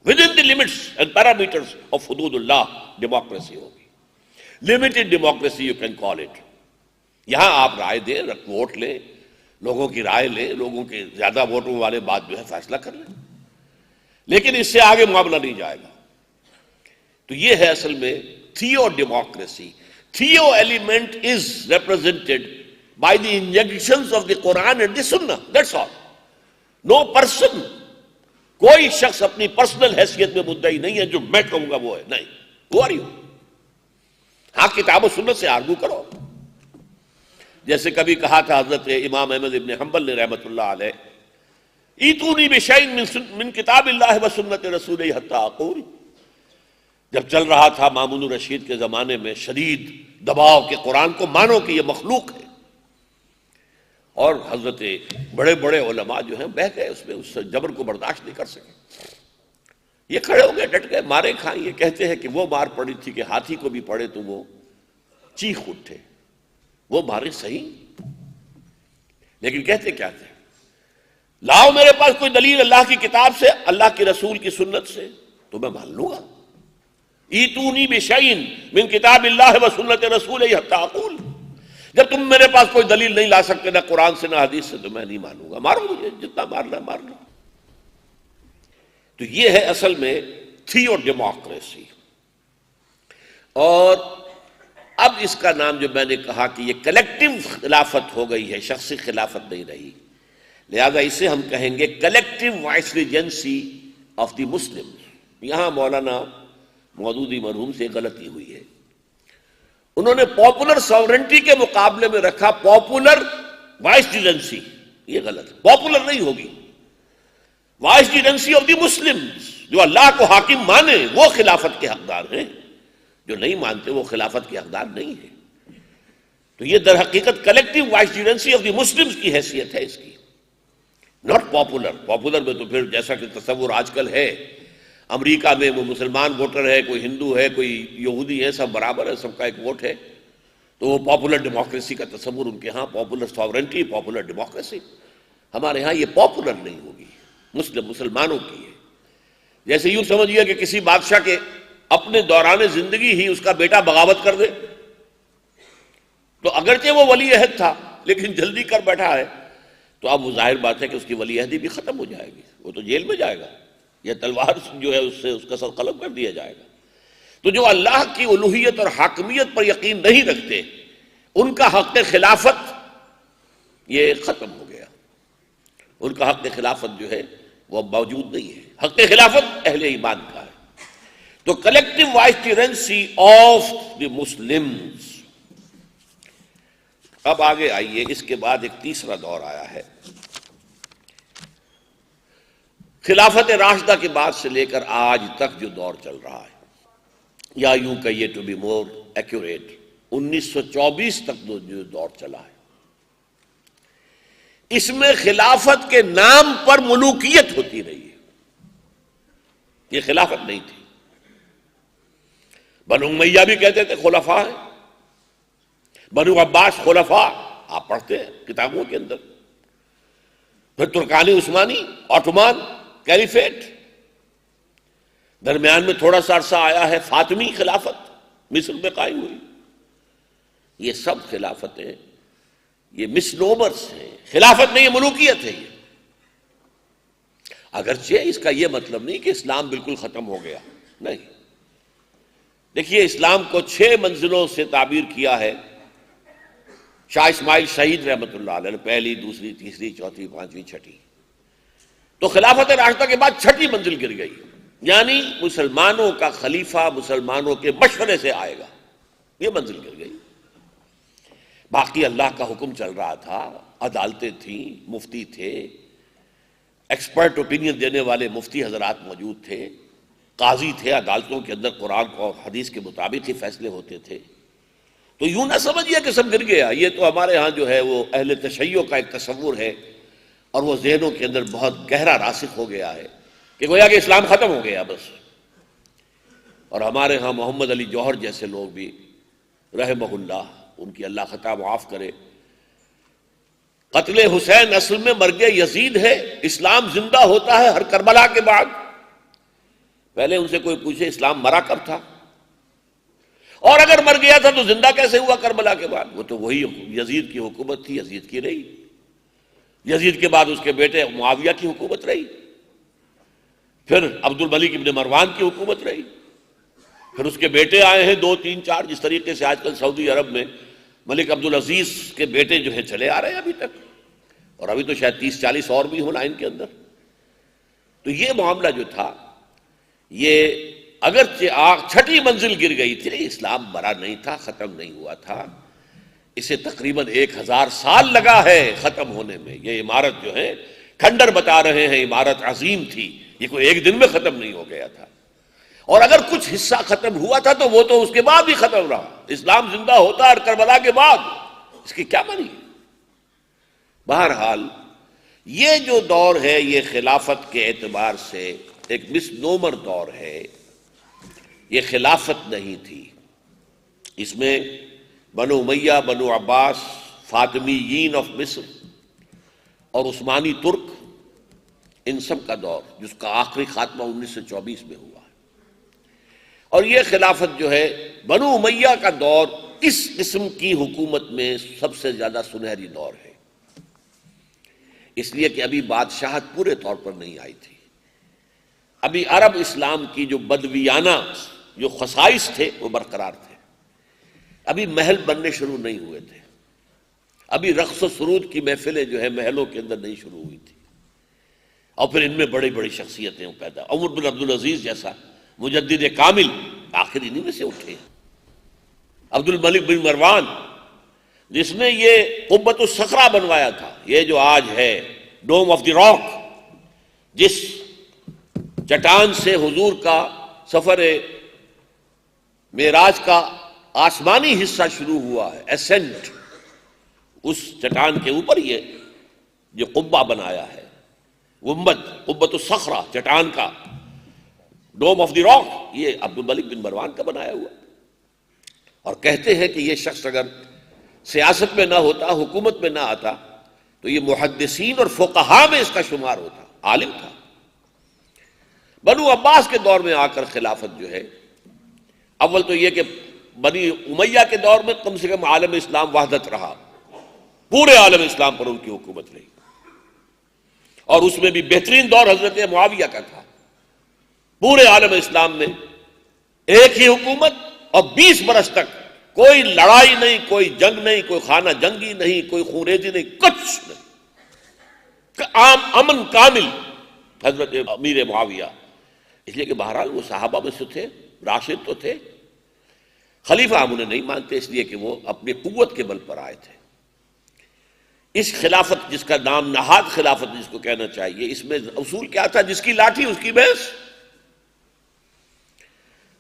within the limits and parameters of حدود اللہ ڈیموکریسی ہوگی، limited democracy you can call it۔ یہاں آپ رائے دیں، ووٹ لیں، لوگوں کی رائے لیں، لوگوں کے زیادہ ووٹوں والے بات جو ہے فیصلہ کر لیں، لیکن اس سے آگے معاملہ نہیں جائے گا۔ تو یہ ہے اصل میں theo democracy. Theo element is represented by the injunctions of the Quran and the Sunnah, that's all. Know person, کوئی شخص اپنی پرسنل حیثیت میں مدعی نہیں ہے جو میں کہوں گا وہ ہے، نہیں۔ Who are you؟ ہاں کتاب و سنت سے آرگو کرو، جیسے کبھی کہا تھا حضرت امام احمد ابن حنبل نے رحمۃ اللہ علیہ، ایتونی بشیء من کتاب اللہ و سنت رسولہ حتی اقول۔ جب چل رہا تھا مامون الرشید کے زمانے میں شدید دباؤ کہ قرآن کو مانو کہ یہ مخلوق ہے، اور حضرت بڑے بڑے علماء جو ہیں بہہ گئے اس میں، اس جبر کو برداشت نہیں کر سکے، یہ کھڑے ہو گئے، ڈٹ گئے، مارے کھائیں۔ یہ کہتے ہیں کہ وہ مار پڑی تھی کہ ہاتھی کو بھی پڑے تو وہ چیخ اٹھے، وہ مارے صحیح، لیکن کہتے کیا تھے؟ لاؤ میرے پاس کوئی دلیل اللہ کی کتاب سے، اللہ کے رسول کی سنت سے، تو میں مان لوں گا۔ ایتونی بشیء من کتاب اللہ و سنت رسولہ حتی اقول۔ جب تم میرے پاس کوئی دلیل نہیں لا سکتے نہ قرآن سے نہ حدیث سے، تو میں نہیں مانوں گا، مارو مجھے، جتنا مارنا مار لو۔ تو یہ ہے اصل میں تھیو ڈیموکریسی۔ اور اب اس کا نام جو میں نے کہا کہ یہ کلیکٹیو خلافت ہو گئی ہے، شخصی خلافت نہیں رہی، لہذا اسے ہم کہیں گے کلیکٹیو وائسریجنسی آف دی مسلم۔ یہاں مولانا مودودی مرحوم سے غلطی ہوئی ہے، انہوں نے پاپولر ساورنٹی کے مقابلے میں رکھا پاپولر وائسریجنسی، یہ غلط، پاپولر نہیں ہوگی، وائسریجنسی آف دی مسلمز۔ جو اللہ کو حاکم مانے وہ خلافت کے حقدار ہیں، جو نہیں مانتے وہ خلافت کے حقدار نہیں ہیں۔ تو یہ در حقیقت کلیکٹیو وائسریجنسی آف دی مسلمز کی حیثیت ہے اس کی، ناٹ پاپولر۔ پاپولر میں تو پھر جیسا کہ تصور آج کل ہے، امریکہ میں وہ مسلمان ووٹر ہے، کوئی ہندو ہے، کوئی یہودی ہے، سب برابر ہے، سب کا ایک ووٹ ہے، تو وہ پاپولر ڈیموکریسی کا تصور ان کے ہاں، پاپولر ساورنٹی، پاپولر ڈیموکریسی۔ ہمارے ہاں یہ پاپولر نہیں ہوگی، مسلمانوں کی ہے۔ جیسے یوں سمجھیے کہ کسی بادشاہ کے اپنے دوران زندگی ہی اس کا بیٹا بغاوت کر دے، تو اگرچہ وہ ولی عہد تھا لیکن جلدی کر بیٹھا ہے، تو اب وہ ظاہر بات ہے کہ اس کی ولی عہدی بھی ختم ہو جائے گی، وہ تو جیل میں جائے گا، یہ تلوار جو ہے اس سے اس کا سر قلم کر دیا جائے گا۔ تو جو اللہ کی الوہیت اور حاکمیت پر یقین نہیں رکھتے، ان کا حق خلافت یہ ختم ہو گیا، ان کا حق خلافت جو ہے وہ اب موجود نہیں ہے، حق خلافت اہل ایمان کا ہے۔ تو کلیکٹیو وائسریجنسی آف دی مسلمز۔ اب آگے آئیے، اس کے بعد ایک تیسرا دور آیا ہے، خلافت راشدہ کے بعد سے لے کر آج تک جو دور چل رہا ہے، یا یوں کہیے ٹو بی مور ایکوریٹ 1924 تک جو دور چلا ہے، اس میں خلافت کے نام پر ملوکیت ہوتی رہی ہے، یہ خلافت نہیں تھی۔ بنو امیہ بھی کہتے تھے خلفاء ہیں، بنو عباس خلفاء، آپ پڑھتے ہیں کتابوں کے اندر، پھر ترکانی عثمانی، آٹومان کیلیفیٹ، درمیان میں تھوڑا سا عرصہ آیا ہے فاطمی خلافت، مصر میں قائم ہوئی۔ یہ سب خلافتیں یہ مسنومرز ہیں، خلافت نہیں، یہ ملوکیت ہے۔ یہ اگرچہ اس کا یہ مطلب نہیں کہ اسلام بالکل ختم ہو گیا، نہیں۔ دیکھیے اسلام کو 6 منزلوں سے تعبیر کیا ہے شاہ اسماعیل شہید رحمۃ اللہ علیہ، پہلی، دوسری، تیسری، چوتھی، پانچویں، چھٹی۔ تو خلافت راشدہ کے بعد 6ٹھی منزل گر گئی، یعنی مسلمانوں کا خلیفہ مسلمانوں کے مشورے سے آئے گا، یہ منزل گر گئی۔ باقی اللہ کا حکم چل رہا تھا، عدالتیں تھیں، مفتی تھے، ایکسپرٹ اوپینین دینے والے مفتی حضرات موجود تھے، قاضی تھے، عدالتوں کے اندر قرآن اور حدیث کے مطابق ہی فیصلے ہوتے تھے۔ تو یوں نہ سمجھیے کہ سب گر گیا، یہ تو ہمارے ہاں جو ہے وہ اہل تشیع کا ایک تصور ہے، اور وہ ذہنوں کے اندر بہت گہرا راسخ ہو گیا ہے کہ گویا کہ اسلام ختم ہو گیا بس۔ اور ہمارے ہاں محمد علی جوہر جیسے لوگ بھی رحمہ اللہ، ان کی اللہ خطا معاف کرے، قتل حسین اصل میں مرگ یزید ہے، اسلام زندہ ہوتا ہے ہر کربلا کے بعد۔ پہلے ان سے کوئی پوچھے اسلام مرا کب تھا، اور اگر مر گیا تھا تو زندہ کیسے ہوا کربلا کے بعد؟ وہ تو وہی یزید کی حکومت تھی، یزید کی رہی، یزید کے بعد اس کے بیٹے معاویہ کی حکومت رہی، پھر عبد الملک ابن مروان کی حکومت رہی، پھر اس کے بیٹے آئے ہیں 2 3 4، جس طریقے سے آج کل سعودی عرب میں ملک عبدالعزیز کے بیٹے جو ہیں چلے آ رہے ہیں ابھی تک، اور ابھی تو شاید 30 40 اور بھی ہوں لائن کے اندر۔ تو یہ معاملہ جو تھا، یہ اگرچہ چھٹی منزل گر گئی تھی، اسلام مرا نہیں تھا، ختم نہیں ہوا تھا، اسے تقریباً 1000 سال لگا ہے ختم ہونے میں۔ یہ عمارت جو ہے کھنڈر بتا رہے ہیں، عمارت عظیم تھی، یہ کوئی ایک دن میں ختم نہیں ہو گیا تھا، اور اگر کچھ حصہ ختم ہوا تھا تو وہ تو اس کے بعد بھی ختم رہا۔ اسلام زندہ ہوتا ہے کربلا کے بعد، اس کی کیا معنی؟ بہرحال یہ جو دور ہے یہ خلافت کے اعتبار سے ایک مس نومر دور ہے، یہ خلافت نہیں تھی، اس میں بنو امیہ، بنو عباس، فاطمیین آف مصر اور عثمانی ترک، ان سب کا دور، جس کا آخری خاتمہ 1924 میں ہوا ہے۔ اور یہ خلافت جو ہے بنو امیہ کا دور اس قسم کی حکومت میں سب سے زیادہ سنہری دور ہے، اس لیے کہ ابھی بادشاہت پورے طور پر نہیں آئی تھی، ابھی عرب اسلام کی جو بدویانہ جو خصائص تھے وہ برقرار تھے، ابھی محل بننے شروع نہیں ہوئے تھے، ابھی رقص و سرود کی محفلیں جو ہے محلوں کے اندر نہیں شروع ہوئی تھی، اور پھر ان میں بڑی بڑی شخصیتیں پیدا، عمر بن عبدالعزیز جیسا مجدد کامل آخر انہی میں سے اٹھے، عبد الملک بن مروان جس نے یہ قبۃ الصخرہ بنوایا تھا، یہ جو آج ہے ڈوم آف دی راک، جس چٹان سے حضور کا سفر معراج کا آسمانی حصہ شروع ہوا ہے، اسینٹ، اس چٹان کے اوپر یہ جو قبہ بنایا ہے، گنبد قبۃ الصخرہ، چٹان کا ڈوم آف دی راک، یہ عبد الملک بن مروان کا بنایا ہوا، اور کہتے ہیں کہ یہ شخص اگر سیاست میں نہ ہوتا، حکومت میں نہ آتا، تو یہ محدثین اور فقہاء میں اس کا شمار ہوتا، عالم تھا۔ بنو عباس کے دور میں آ کر خلافت جو ہے، اول تو یہ کہ بنی امیہ کے دور میں کم سے کم عالم اسلام وحدت رہا، پورے عالم اسلام پر ان کی حکومت رہی، اور اس میں بھی بہترین دور حضرت معاویہ کا تھا، پورے عالم اسلام میں ایک ہی حکومت، اور 20 برس تک کوئی لڑائی نہیں، کوئی جنگ نہیں، کوئی خانہ جنگی نہیں، کوئی خونریزی نہیں، کچھ نہیں، عام امن کامل حضرت امیر معاویہ، اس لیے کہ بہرحال وہ صحابہ میں سے تھے، راشد تو تھے، خلیفہ ہم انہیں نہیں مانتے، اس لیے کہ وہ اپنی قوت کے بل پر آئے تھے۔ اس خلافت جس کا نام نہاد خلافت جس کو کہنا چاہیے، اس میں اصول کیا تھا؟ جس کی لاٹھی اس کی بھینس۔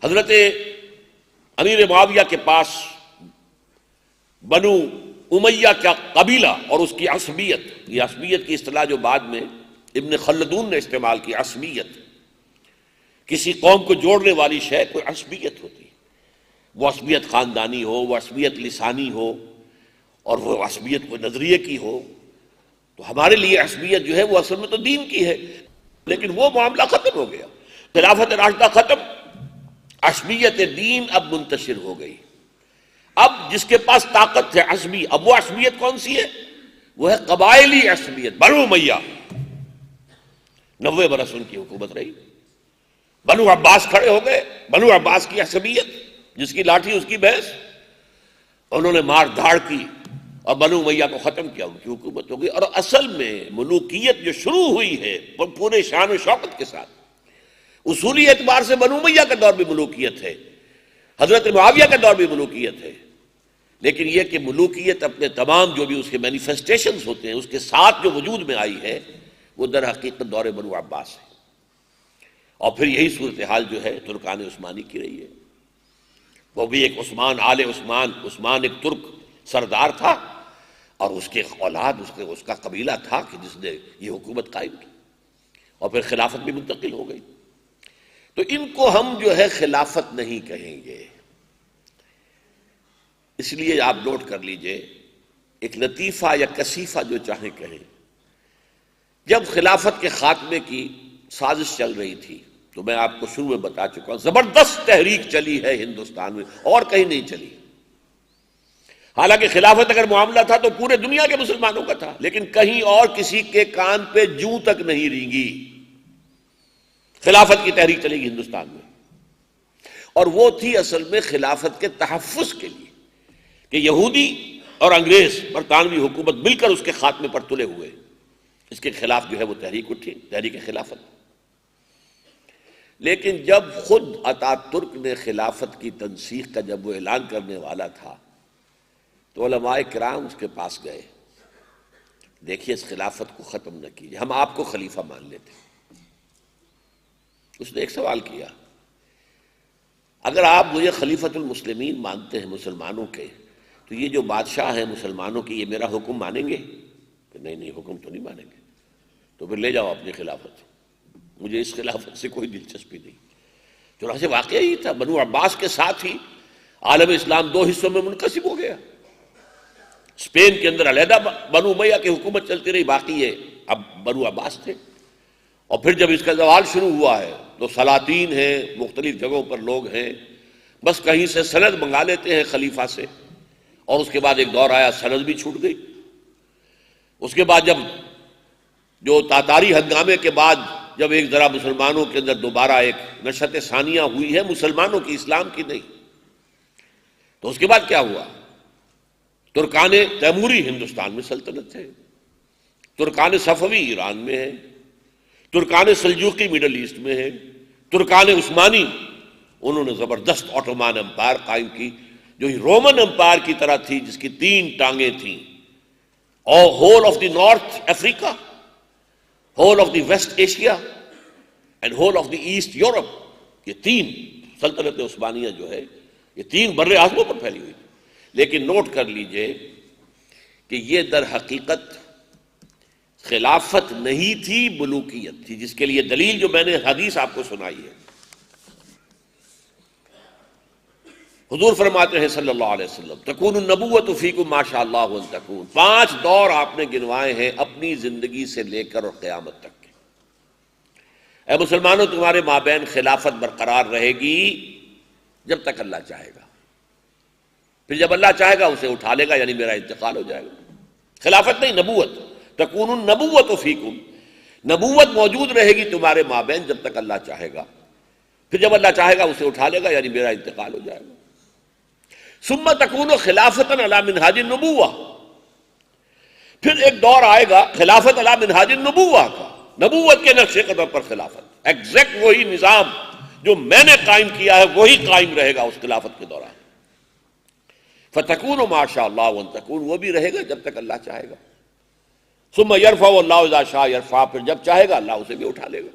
حضرت امیر معاویہ کے پاس بنو امیہ کا قبیلہ اور اس کی عصبیت، یہ عصبیت کی اصطلاح جو بعد میں ابن خلدون نے استعمال کی، عصبیت، کسی قوم کو جوڑنے والی شے کوئی عصبیت ہوتی ہے، وہ عصبیت خاندانی ہو، وہ عصبیت لسانی ہو، اور وہ عصبیت کوئی نظریے کی ہو، تو ہمارے لیے عصبیت جو ہے وہ اصل میں تو دین کی ہے، لیکن وہ معاملہ ختم ہو گیا، خلافت راشدہ ختم، عصبیت دین اب منتشر ہو گئی۔ اب جس کے پاس طاقت ہے عصبی، اب وہ عصبیت کون سی ہے؟ وہ ہے قبائلی عصبیت، بنو امیہ، 90 برس ان کی حکومت رہی، بنو عباس کھڑے ہو گئے، بنو عباس کی عصبیت، جس کی لاٹھی اس کی بھینس، انہوں نے مار دھاڑ کی اور بنو امیہ کو ختم کیا، ان کی حکومت ہو گئی۔ اور اصل میں ملوکیت جو شروع ہوئی ہے وہ پورے شان و شوکت کے ساتھ، اصولی اعتبار سے بنو امیہ کا دور بھی ملوکیت ہے، حضرت معاویہ کا دور بھی ملوکیت ہے، لیکن یہ کہ ملوکیت اپنے تمام جو بھی اس کے مینیفیسٹیشنز ہوتے ہیں اس کے ساتھ جو وجود میں آئی ہے وہ در حقیقت دور بنو عباس ہے، اور پھر یہی صورتحال جو ہے ترکان عثمانی کی رہی ہے۔ وہ بھی ایک عثمان، آل عثمان، عثمان ایک ترک سردار تھا، اور اس کے اولاد، اس کا قبیلہ تھا کہ جس نے یہ حکومت قائم کی، اور پھر خلافت بھی منتقل ہو گئی۔ تو ان کو ہم جو ہے خلافت نہیں کہیں گے۔ اس لیے آپ نوٹ کر لیجئے، ایک لطیفہ یا کثیفہ جو چاہیں کہیں، جب خلافت کے خاتمے کی سازش چل رہی تھی تو میں آپ کو شروع میں بتا چکا ہوں، زبردست تحریک چلی ہے ہندوستان میں، اور کہیں نہیں چلی۔ حالانکہ خلافت اگر معاملہ تھا تو پورے دنیا کے مسلمانوں کا تھا، لیکن کہیں اور کسی کے کان پہ جوں تک نہیں رینگی۔ خلافت کی تحریک چلے گی ہندوستان میں، اور وہ تھی اصل میں خلافت کے تحفظ کے لیے، کہ یہودی اور انگریز برطانوی حکومت مل کر اس کے خاتمے پر تلے ہوئے، اس کے خلاف جو ہے وہ تحریک اٹھی، تحریک خلافت۔ لیکن جب خود اتا ترک نے خلافت کی تنسیخ کا جب وہ اعلان کرنے والا تھا تو علماء کرام اس کے پاس گئے، دیکھیے اس خلافت کو ختم نہ کیجیے، ہم آپ کو خلیفہ مان لیتے۔ اس نے ایک سوال کیا، اگر آپ مجھے خلیفۃ المسلمین مانتے ہیں مسلمانوں کے، تو یہ جو بادشاہ ہیں مسلمانوں کی، یہ میرا حکم مانیں گے؟ کہ نہیں حکم تو نہیں مانیں گے۔ تو پھر لے جاؤ اپنی خلافت، مجھے اس خلافت سے کوئی دلچسپی نہیں۔ چنانچہ واقعہ ہی تھا، بنو عباس کے ساتھ ہی عالم اسلام دو حصوں میں منقسم ہو گیا۔ اسپین کے اندر علیحدہ بنو امیہ کی حکومت چلتی رہی، باقی یہ اب بنو عباس تھے۔ اور پھر جب اس کا زوال شروع ہوا ہے تو سلاطین ہیں، مختلف جگہوں پر لوگ ہیں، بس کہیں سے سند منگا لیتے ہیں خلیفہ سے، اور اس کے بعد ایک دور آیا سند بھی چھوٹ گئی۔ اس کے بعد جب جو تاتاری ہنگامے کے بعد جب ایک ذرا مسلمانوں کے اندر دوبارہ ایک نشأت ثانیہ ہوئی ہے، مسلمانوں کی، اسلام کی نہیں، تو اس کے بعد کیا ہوا؟ ترکان تیموری ہندوستان میں سلطنت ہے، ترکان صفوی ایران میں ہے، ترکان سلجوقی مڈل ایسٹ میں ہے، ترکان عثمانی انہوں نے زبردست آٹومان امپائر قائم کی، جو رومن امپائر کی طرح تھی، جس کی 3 ٹانگیں تھیں، اور whole of the north Africa, whole of the west Asia and whole of the east Europe, یہ 3 سلطنت عثمانیہ جو ہے یہ 3 بر اعظموں پر پھیلی ہوئی تھی۔ لیکن نوٹ کر لیجئے کہ یہ در حقیقت خلافت نہیں تھی، ملوکیت تھی، جس کے لیے دلیل جو میں نے حدیث آپ کو سنائی ہے۔ حضور فرماتے ہیں صلی اللہ علیہ وسلم، تکون النبوۃ فیکم ما شاء اللہ ان تکون، 5 دور آپ نے گنوائے ہیں اپنی زندگی سے لے کر اور قیامت تک کے۔ اے مسلمانوں، تمہارے مابین خلافت برقرار رہے گی جب تک اللہ چاہے گا، پھر جب اللہ چاہے گا اسے اٹھا لے گا، یعنی میرا انتقال ہو جائے گا۔ خلافت نہیں، نبوت، تکون النبوۃ فیکم، نبوت موجود رہے گی تمہارے مابین جب تک اللہ چاہے گا، پھر جب اللہ چاہے گا اسے اٹھا لے گا، یعنی میرا انتقال ہو جائے گا۔ ثم تکون خلافتا علی منہاج النبوہ، پھر ایک دور آئے گا خلافت علی منہاج النبوہ کا، نبوت کے نقش قدم پر خلافت، ایگزیکٹ وہی نظام جو میں نے قائم کیا ہے وہی قائم رہے گا اس خلافت کے دوران۔ فتکون ما شاء اللہ وان تکون، وہ بھی رہے گا جب تک اللہ چاہے گا۔ ثم یرفع اللہ اذا شاء یرفع، پھر جب چاہے گا اللہ اسے بھی اٹھا لے گا۔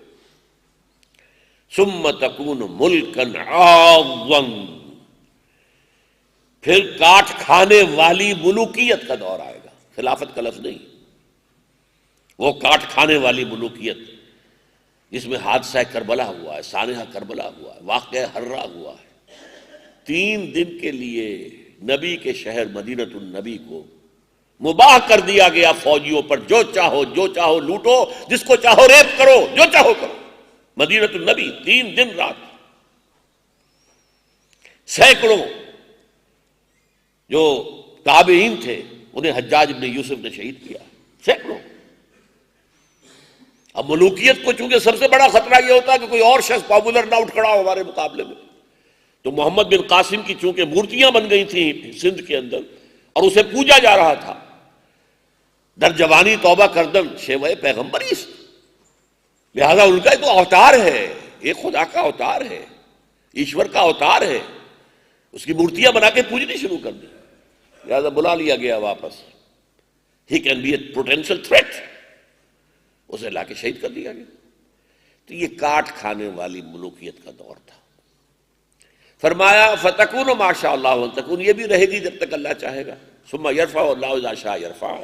ثم تکون ملکا عاضا، پھر کاٹ کھانے والی ملوکیت کا دور آئے گا، خلافت کا لفظ نہیں، وہ کاٹ کھانے والی ملوکیت جس میں حادثہ کربلا ہوا ہے، سانحہ کربلا ہوا ہے، واقعہ ہررا ہوا ہے۔ 3 دن کے لیے نبی کے شہر مدینۃ النبی کو مباح کر دیا گیا فوجیوں پر، جو چاہو لوٹو، جس کو چاہو ریپ کرو، جو چاہو کرو۔ مدینۃ النبی 3 دن رات، سینکڑوں جو تابعین تھے انہیں حجاج بن یوسف نے شہید کیا، سینکڑوں۔ اب ملوکیت کو چونکہ سب سے بڑا خطرہ یہ ہوتا ہے کہ کوئی اور شخص پاپولر نہ اٹھ کھڑا ہو ہمارے مقابلے میں، تو محمد بن قاسم کی چونکہ مورتیاں بن گئی تھیں سندھ کے اندر اور اسے پوجا جا رہا تھا، در جوانی توبہ کردن شیوہ پیغمبری است، لہذا ان کا تو اوتار ہے، ایک خدا کا اوتار ہے، ایشور کا اوتار ہے، اس کی مورتیاں بنا کے پوجنی شروع کر دی، لہذا بلا لیا گیا واپس۔ He can be a potential threat, اسے لا کے شہید کر دیا گیا۔ تو یہ کاٹ کھانے والی ملوکیت کا دور تھا۔ فرمایا فتکون ما شاء اللہ تکون، یہ بھی رہے گی جب تک اللہ چاہے گا. ثم یرفع اللہ اذا شاء یرفع،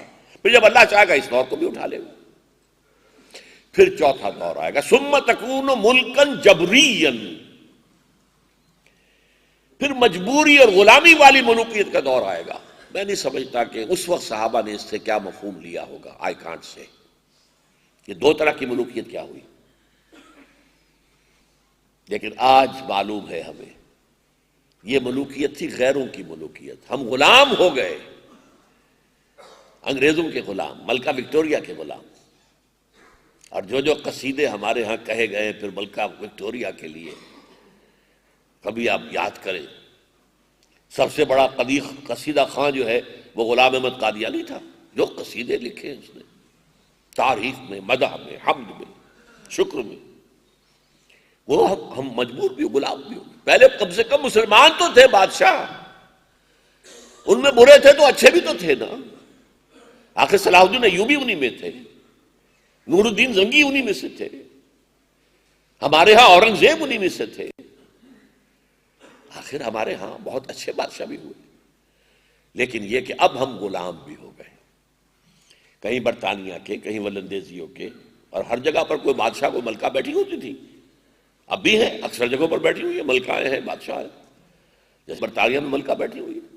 پھر جب اللہ چاہے گا اس دور کو بھی اٹھا لے گا. پھر چوتھا دور آئے گا ثم تکون ملکن جبریا، پھر مجبوری اور غلامی والی ملوکیت کا دور آئے گا. میں نہیں سمجھتا کہ اس وقت صحابہ نے اس سے کیا مفہوم لیا ہوگا. آئی کانٹ سے یہ دو طرح کی ملوکیت کیا ہوئی، لیکن آج معلوم ہے ہمیں یہ ملوکیت تھی غیروں کی ملوکیت. ہم غلام ہو گئے، انگریزوں کے غلام، ملکہ وکٹوریہ کے غلام. اور جو قصیدے ہمارے ہاں کہے گئے پھر ملکہ وکٹوریہ کے لیے، کبھی آپ یاد کریں سب سے بڑا قصیدہ خواں جو ہے وہ غلام احمد قادیانی تھا. جو قصیدے لکھے اس نے تعریف میں، مدح میں، حمد میں، شکر میں، وہ ہم مجبور بھی ہو، غلام بھی ہو. پہلے کم سے کم مسلمان تو تھے بادشاہ، ان میں برے تھے تو اچھے بھی تو تھے نا. آخر صلاح الدین ایوبی انہی میں تھے، نور الدین زنگی انہی میں سے تھے، ہمارے ہاں اورنگزیب انہی میں سے تھے. آخر ہمارے ہاں بہت اچھے بادشاہ بھی ہوئے. لیکن یہ کہ اب ہم غلام بھی ہو گئے، کہیں برطانیہ کے، کہیں ولندیزیوں کے. اور ہر جگہ پر کوئی بادشاہ کوئی ملکہ بیٹھی ہوتی تھی، اب بھی ہے، اکثر جگہوں پر بیٹھی ہوئی ہے، ملکائیں ہیں، بادشاہ ہیں. جیسے برطانیہ میں ملکہ بیٹھی ہوئی ہے.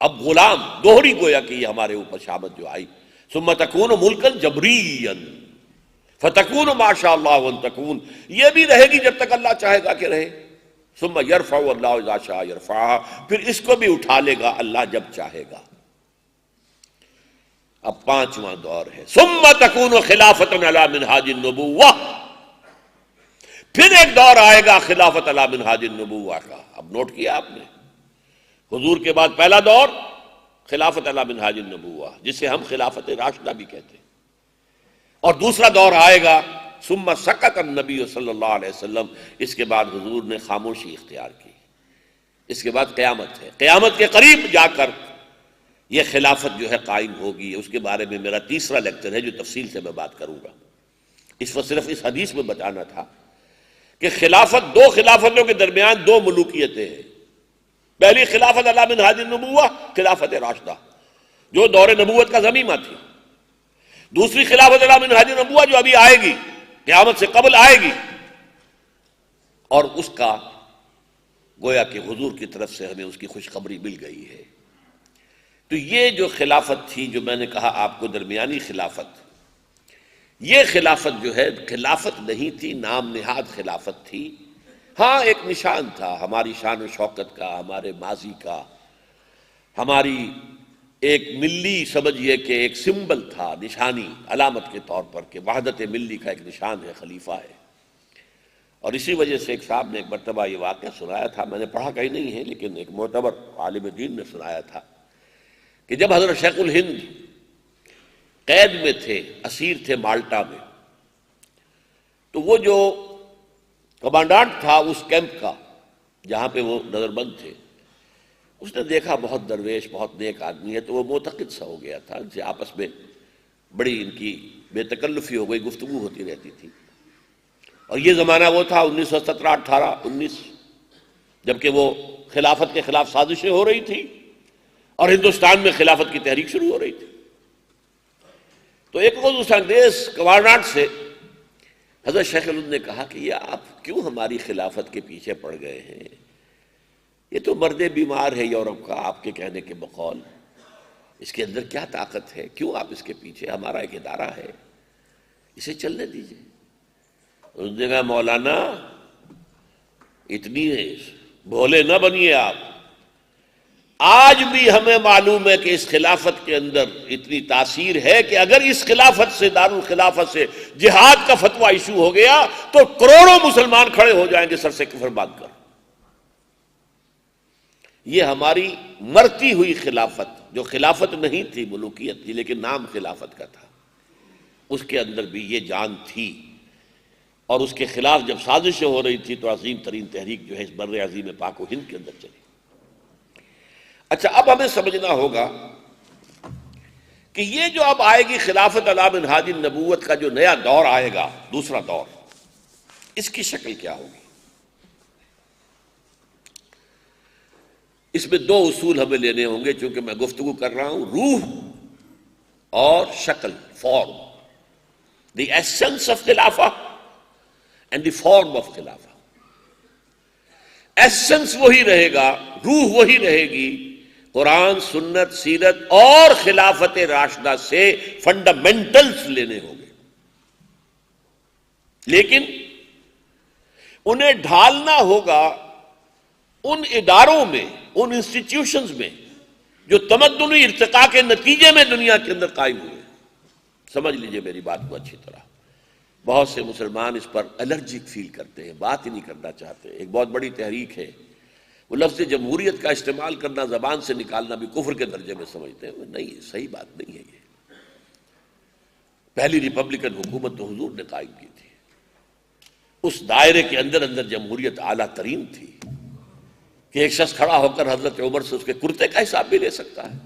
اب غلام دوہری گویا کہ یہ ہمارے اوپر شامت جو آئی. ثم تکون ملکا جبریا فتکون ما شاء اللہ ان تکون، یہ بھی رہے گی جب تک اللہ چاہے گا کہ رہے. ثم یرفع اللہ اذا شاء یرفع، پھر اس کو بھی اٹھا لے گا اللہ جب چاہے گا. اب پانچواں دور ہے ثم تکون خلافۃ علی منہاج النبوہ، پھر ایک دور آئے گا خلافت علی منہاج النبوہ کا. اب نوٹ کیا آپ نے، حضور کے بعد پہلا دور خلافت علی منہاج النبوہ، جسے ہم خلافت راشدہ بھی کہتے ہیں. اور دوسرا دور آئے گا ثم سکت النبی صلی اللہ علیہ وسلم، اس کے بعد حضور نے خاموشی اختیار کی. اس کے بعد قیامت ہے، قیامت کے قریب جا کر یہ خلافت جو ہے قائم ہوگی. اس کے بارے میں میرا تیسرا لیکچر ہے جو تفصیل سے میں بات کروں گا. اس وقت صرف اس حدیث میں بتانا تھا کہ خلافت، دو خلافتوں کے درمیان دو ملوکیتیں ہیں. پہلی خلافت علی منہاج النبوہ، خلافت راشدہ جو دور نبوت کا ضمیمہ تھی. دوسری خلافت علی منہاج النبوہ جو ابھی آئے گی، قیامت سے قبل آئے گی، اور اس کا گویا کہ حضور کی طرف سے ہمیں اس کی خوشخبری مل گئی ہے. تو یہ جو خلافت تھی، جو میں نے کہا آپ کو درمیانی خلافت، یہ خلافت جو ہے خلافت نہیں تھی، نام نہاد خلافت تھی. ہاں ایک نشان تھا ہماری شان و شوکت کا، ہمارے ماضی کا، ہماری ایک ملی سمجھیے کہ ایک سمبل تھا، نشانی، علامت کے طور پر کہ وحدت ملی کا ایک نشان ہے، خلیفہ ہے. اور اسی وجہ سے ایک صاحب نے ایک مرتبہ یہ واقعہ سنایا تھا، میں نے پڑھا کہیں نہیں ہے لیکن ایک معتبر عالم دین نے سنایا تھا کہ جب حضرت شیخ الہند قید میں تھے، اسیر تھے مالٹا میں، تو وہ جو کمانڈانٹ تھا اس کیمپ کا جہاں پہ وہ نظر بند تھے، اس نے دیکھا بہت درویش، بہت نیک آدمی ہے، تو وہ معتقد سا ہو گیا تھا. ان سے آپس میں بڑی ان کی بے تکلفی ہو گئی، گفتگو ہوتی رہتی تھی. اور یہ زمانہ وہ تھا 1917، 18، 19، جبکہ وہ خلافت کے خلاف سازشیں ہو رہی تھی اور ہندوستان میں خلافت کی تحریک شروع ہو رہی تھی. تو ایک روز اس انگریز کمانڈانٹ سے حضرت شیخ الہند نے کہا کہ یہ آپ کیوں ہماری خلافت کے پیچھے پڑ گئے ہیں؟ یہ تو مرد بیمار ہے یورپ کا، آپ کے کہنے کے بقول. اس کے اندر کیا طاقت ہے؟ کیوں آپ اس کے پیچھے؟ ہمارا ایک ادارہ ہے، اسے چلنے دیجیے. اس نے کہا مولانا اتنی بھولے نہ بنیے آپ. آج بھی ہمیں معلوم ہے کہ اس خلافت کے اندر اتنی تاثیر ہے کہ اگر اس خلافت سے، دارالخلافت سے جہاد کا فتویٰ ایشو ہو گیا تو کروڑوں مسلمان کھڑے ہو جائیں گے سر سے کفر باندھ کر. یہ ہماری مرتی ہوئی خلافت، جو خلافت نہیں تھی، ملوکیت تھی لیکن نام خلافت کا تھا، اس کے اندر بھی یہ جان تھی. اور اس کے خلاف جب سازشیں ہو رہی تھی تو عظیم ترین تحریک جو ہے اس بر عظیم پاک و ہند کے اندر چلی. اچھا، اب ہمیں سمجھنا ہوگا کہ یہ جو اب آئے گی خلافت علی منہاج النبوت کا جو نیا دور آئے گا، دوسرا دور، اس کی شکل کیا ہوگی؟ اس میں دو اصول ہمیں لینے ہوں گے، چونکہ میں گفتگو کر رہا ہوں روح اور شکل، فارم، دی ایسنس آف خلافہ اینڈ دی فارم آف خلافہ۔ ایسنس وہی رہے گا، روح وہی رہے گی، قرآن، سنت، سیرت اور خلافت راشدہ سے فنڈامنٹلز لینے ہوں گے، لیکن انہیں ڈھالنا ہوگا ان اداروں میں، ان انسٹیٹیوشنز میں جو تمدنی ارتقاء کے نتیجے میں دنیا کے اندر قائم ہوئے۔ سمجھ لیجئے میری بات کو اچھی طرح، بہت سے مسلمان اس پر الرجک فیل کرتے ہیں، بات ہی نہیں کرنا چاہتے۔ ایک بہت بڑی تحریک ہے، وہ لفظ جمہوریت کا استعمال کرنا، زبان سے نکالنا بھی کفر کے درجے میں سمجھتے ہیں۔ نہیں، صحیح بات نہیں ہے یہ۔ پہلی ریپبلکن حکومت تو حضور نے قائم کی تھی، اس دائرے کے اندر اندر جمہوریت اعلیٰ ترین تھی کہ ایک شخص کھڑا ہو کر حضرت عمر سے اس کے کرتے کا حساب بھی لے سکتا ہے۔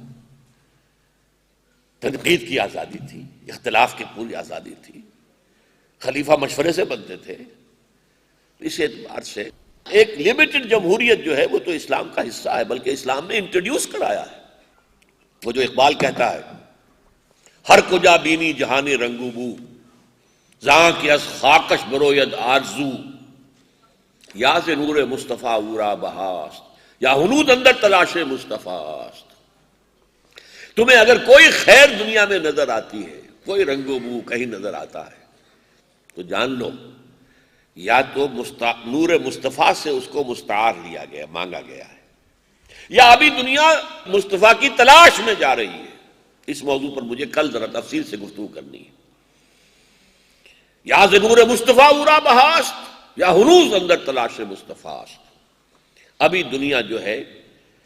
تنقید کی آزادی تھی، اختلاف کی پوری آزادی تھی، خلیفہ مشورے سے بنتے تھے۔ اس اعتبار سے ایک لمیٹڈ جمہوریت جو ہے وہ تو اسلام کا حصہ ہے، بلکہ اسلام نے انٹروڈیوس کرایا ہے۔ وہ جو اقبال کہتا ہے، ہر کجا بینی جہانی رنگو بو، زاں کی از خاکش بروید آرزو، یا سے نور مصطفیٰ اورا بہاست، یا ہنود اندر تلاش مصطفیٰ است۔ تمہیں اگر کوئی خیر دنیا میں نظر آتی ہے، کوئی رنگ و بو کہیں نظر آتا ہے، تو جان لو یا تو نور مصطفیٰ سے اس کو مستعار لیا گیا، مانگا گیا ہے، یا ابھی دنیا مصطفیٰ کی تلاش میں جا رہی ہے۔ اس موضوع پر مجھے کل ذرا تفصیل سے گفتگو کرنی ہے۔ یا سے نور مصطفیٰ اورا بہاست، یا ہنوز اندر تلاش مصطفیٰ است۔ ابھی دنیا جو ہے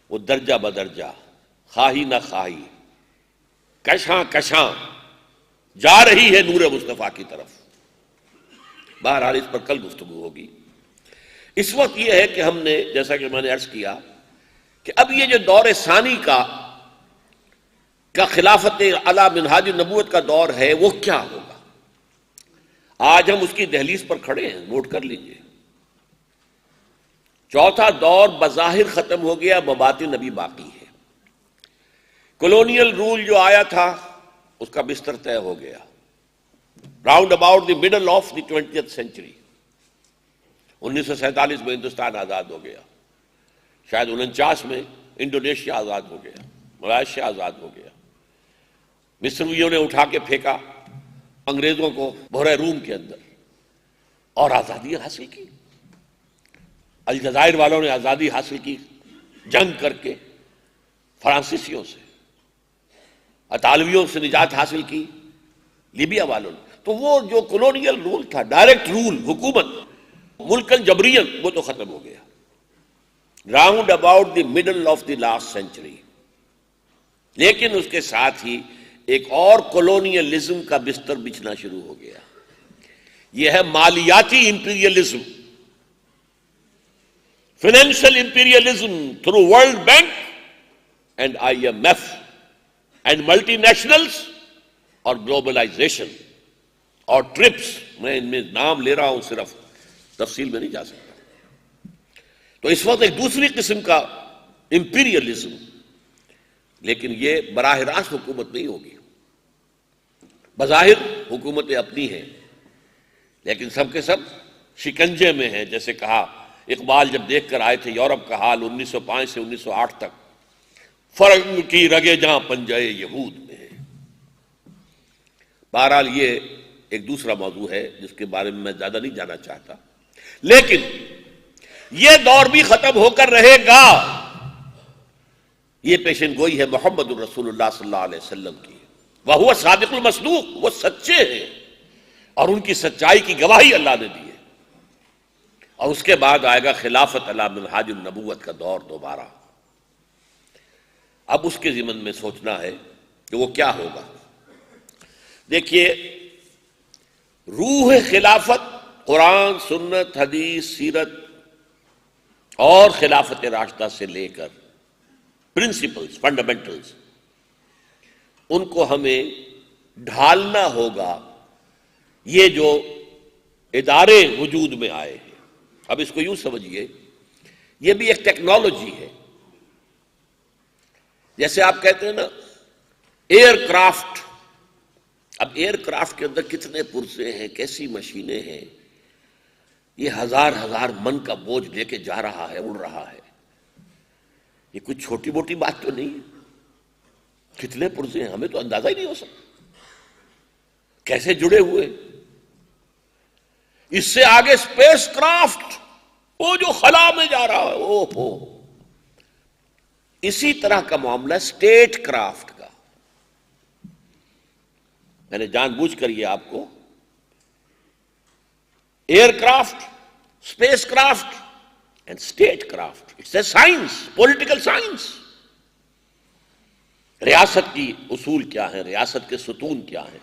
وہ درجہ بدرجہ، خواہی نہ خواہی، کشاں کشاں جا رہی ہے نور مصطفیٰ کی طرف۔ بہرحال اس پر کل گفتگو ہوگی۔ اس وقت یہ ہے کہ ہم نے، جیسا کہ میں نے عرض کیا، کہ اب یہ جو دور ثانی کا خلافت علی منہاج النبوت کا دور ہے، وہ کیا ہوگا؟ آج ہم اس کی دہلیز پر کھڑے ہیں، نوٹ کر لیجئے۔ چوتھا دور بظاہر ختم ہو گیا، بباطن ابھی باقی ہے۔ کولونیل رول جو آیا تھا اس کا بستر طے ہو گیا، round about the middle of the 20th century. 1947 میں ہندوستان آزاد ہو گیا، شاید 49 میں انڈونیشیا آزاد ہو گیا، ملائیشیا آزاد ہو گیا، مصریوں نے اٹھا کے پھینکا انگریزوں کو بحر روم کے اندر، اور آزادی حاصل کی۔ الجزائر والوں نے آزادی حاصل کی جنگ کر کے فرانسیسیوں سے، اطالویوں سے نجات حاصل کی لیبیا والوں نے۔ تو وہ جو کولونیل رول تھا، ڈائریکٹ رول، حکومت ملکن جبرین، وہ تو ختم ہو گیا۔ Round about the middle of the last century. لیکن اس کے ساتھ ہی ایک اور کولونیلزم کا بستر بچھنا شروع ہو گیا، یہ ہے مالیاتی imperialism, financial imperialism through world bank and IMF and multi nationals اور گلوبلائزیشن اور ٹرپس۔ میں ان میں نام لے رہا ہوں، صرف تفصیل میں نہیں جا سکتا۔ تو اس وقت ایک دوسری قسم کا امپیریلزم، لیکن یہ براہ راست حکومت نہیں ہوگی۔ بظاہر حکومتیں اپنی ہیں، لیکن سب کے سب شکنجے میں ہیں۔ جیسے کہا اقبال جب دیکھ کر آئے تھے یورپ کا حال 1905 سے 1908 تک، فرنگ کی رگے جہاں پنجے یہود میں ہے۔ بہرحال یہ ایک دوسرا موضوع ہے جس کے بارے میں زیادہ نہیں جانا چاہتا، لیکن یہ دور بھی ختم ہو کر رہے گا۔ یہ پیشن گوئی ہے محمد الرسول اللہ صلی اللہ علیہ وسلم کی، وَهُوَ صادق المصدوق، وہ سچے ہیں اور ان کی سچائی کی گواہی اللہ نے دی ہے۔ اور اس کے بعد آئے گا خلافت علی منہاج النبوت کا دور دوبارہ۔ اب اس کے ضمن میں سوچنا ہے کہ وہ کیا ہوگا۔ دیکھیے، روح خلافت قرآن، سنت، حدیث، سیرت اور خلافت راشدہ سے لے کر پرنسپلز، فنڈامنٹلز، ان کو ہمیں ڈھالنا ہوگا۔ یہ جو ادارے وجود میں آئے ہیں، اب اس کو یوں سمجھیے، یہ بھی ایک ٹیکنالوجی ہے، جیسے آپ کہتے ہیں نا ایئر کرافٹ، اب ایئر کرافٹ کے اندر کتنے پرزے ہیں، کیسی مشینیں ہیں، یہ ہزار ہزار من کا بوجھ لے کے جا رہا ہے، اڑ رہا ہے، یہ کچھ چھوٹی موٹی بات تو نہیں ہے، کتنے پرزے ہیں ہمیں تو اندازہ ہی نہیں ہو سکتا کیسے جڑے ہوئے۔ اس سے آگے اسپیس کرافٹ، وہ جو خلا میں جا رہا ہے، او ہو، اسی طرح کا معاملہ اسٹیٹ کرافٹ کا۔ میں نے جان بوجھ کر یہ آپ کو aircraft, spacecraft and statecraft, it's a science, political science. ریاست کی اصول کیا ہے، ریاست کے ستون کیا ہیں،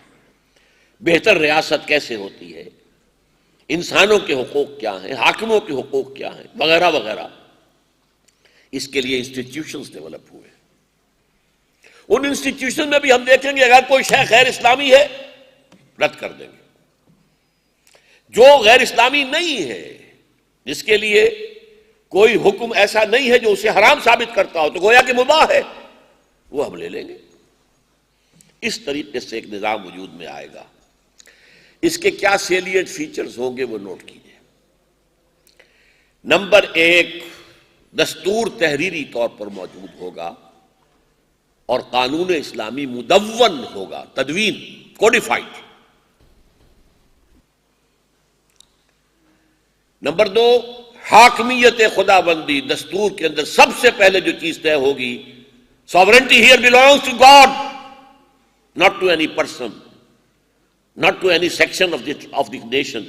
بہتر ریاست کیسے ہوتی ہے، انسانوں کے حقوق کیا ہیں، حاکموں کے حقوق کیا ہیں، وغیرہ وغیرہ، اس کے لیے انسٹیٹیوشنز ڈیولپ ہوئے۔ ان انسٹیٹیوشن میں بھی ہم دیکھیں گے اگر کوئی شے غیر اسلامی ہے رد کر دیں گے، جو غیر اسلامی نہیں ہے، جس کے لیے کوئی حکم ایسا نہیں ہے جو اسے حرام ثابت کرتا ہو تو گویا کہ مباح ہے، وہ ہم لے لیں گے۔ اس طریقے سے ایک نظام وجود میں آئے گا۔ اس کے کیا سیلیٹ فیچرز ہوں گے وہ نوٹ کیجئے۔ نمبر ایک، دستور تحریری طور پر موجود ہوگا اور قانون اسلامی مدون ہوگا، تدوین، کوڈیفائڈ۔ نمبر دو، حاکمیت خدا بندی، دستور کے اندر سب سے پہلے جو چیز طے ہوگی، sovereignty here belongs to God, not to any person, not to any section of the nation,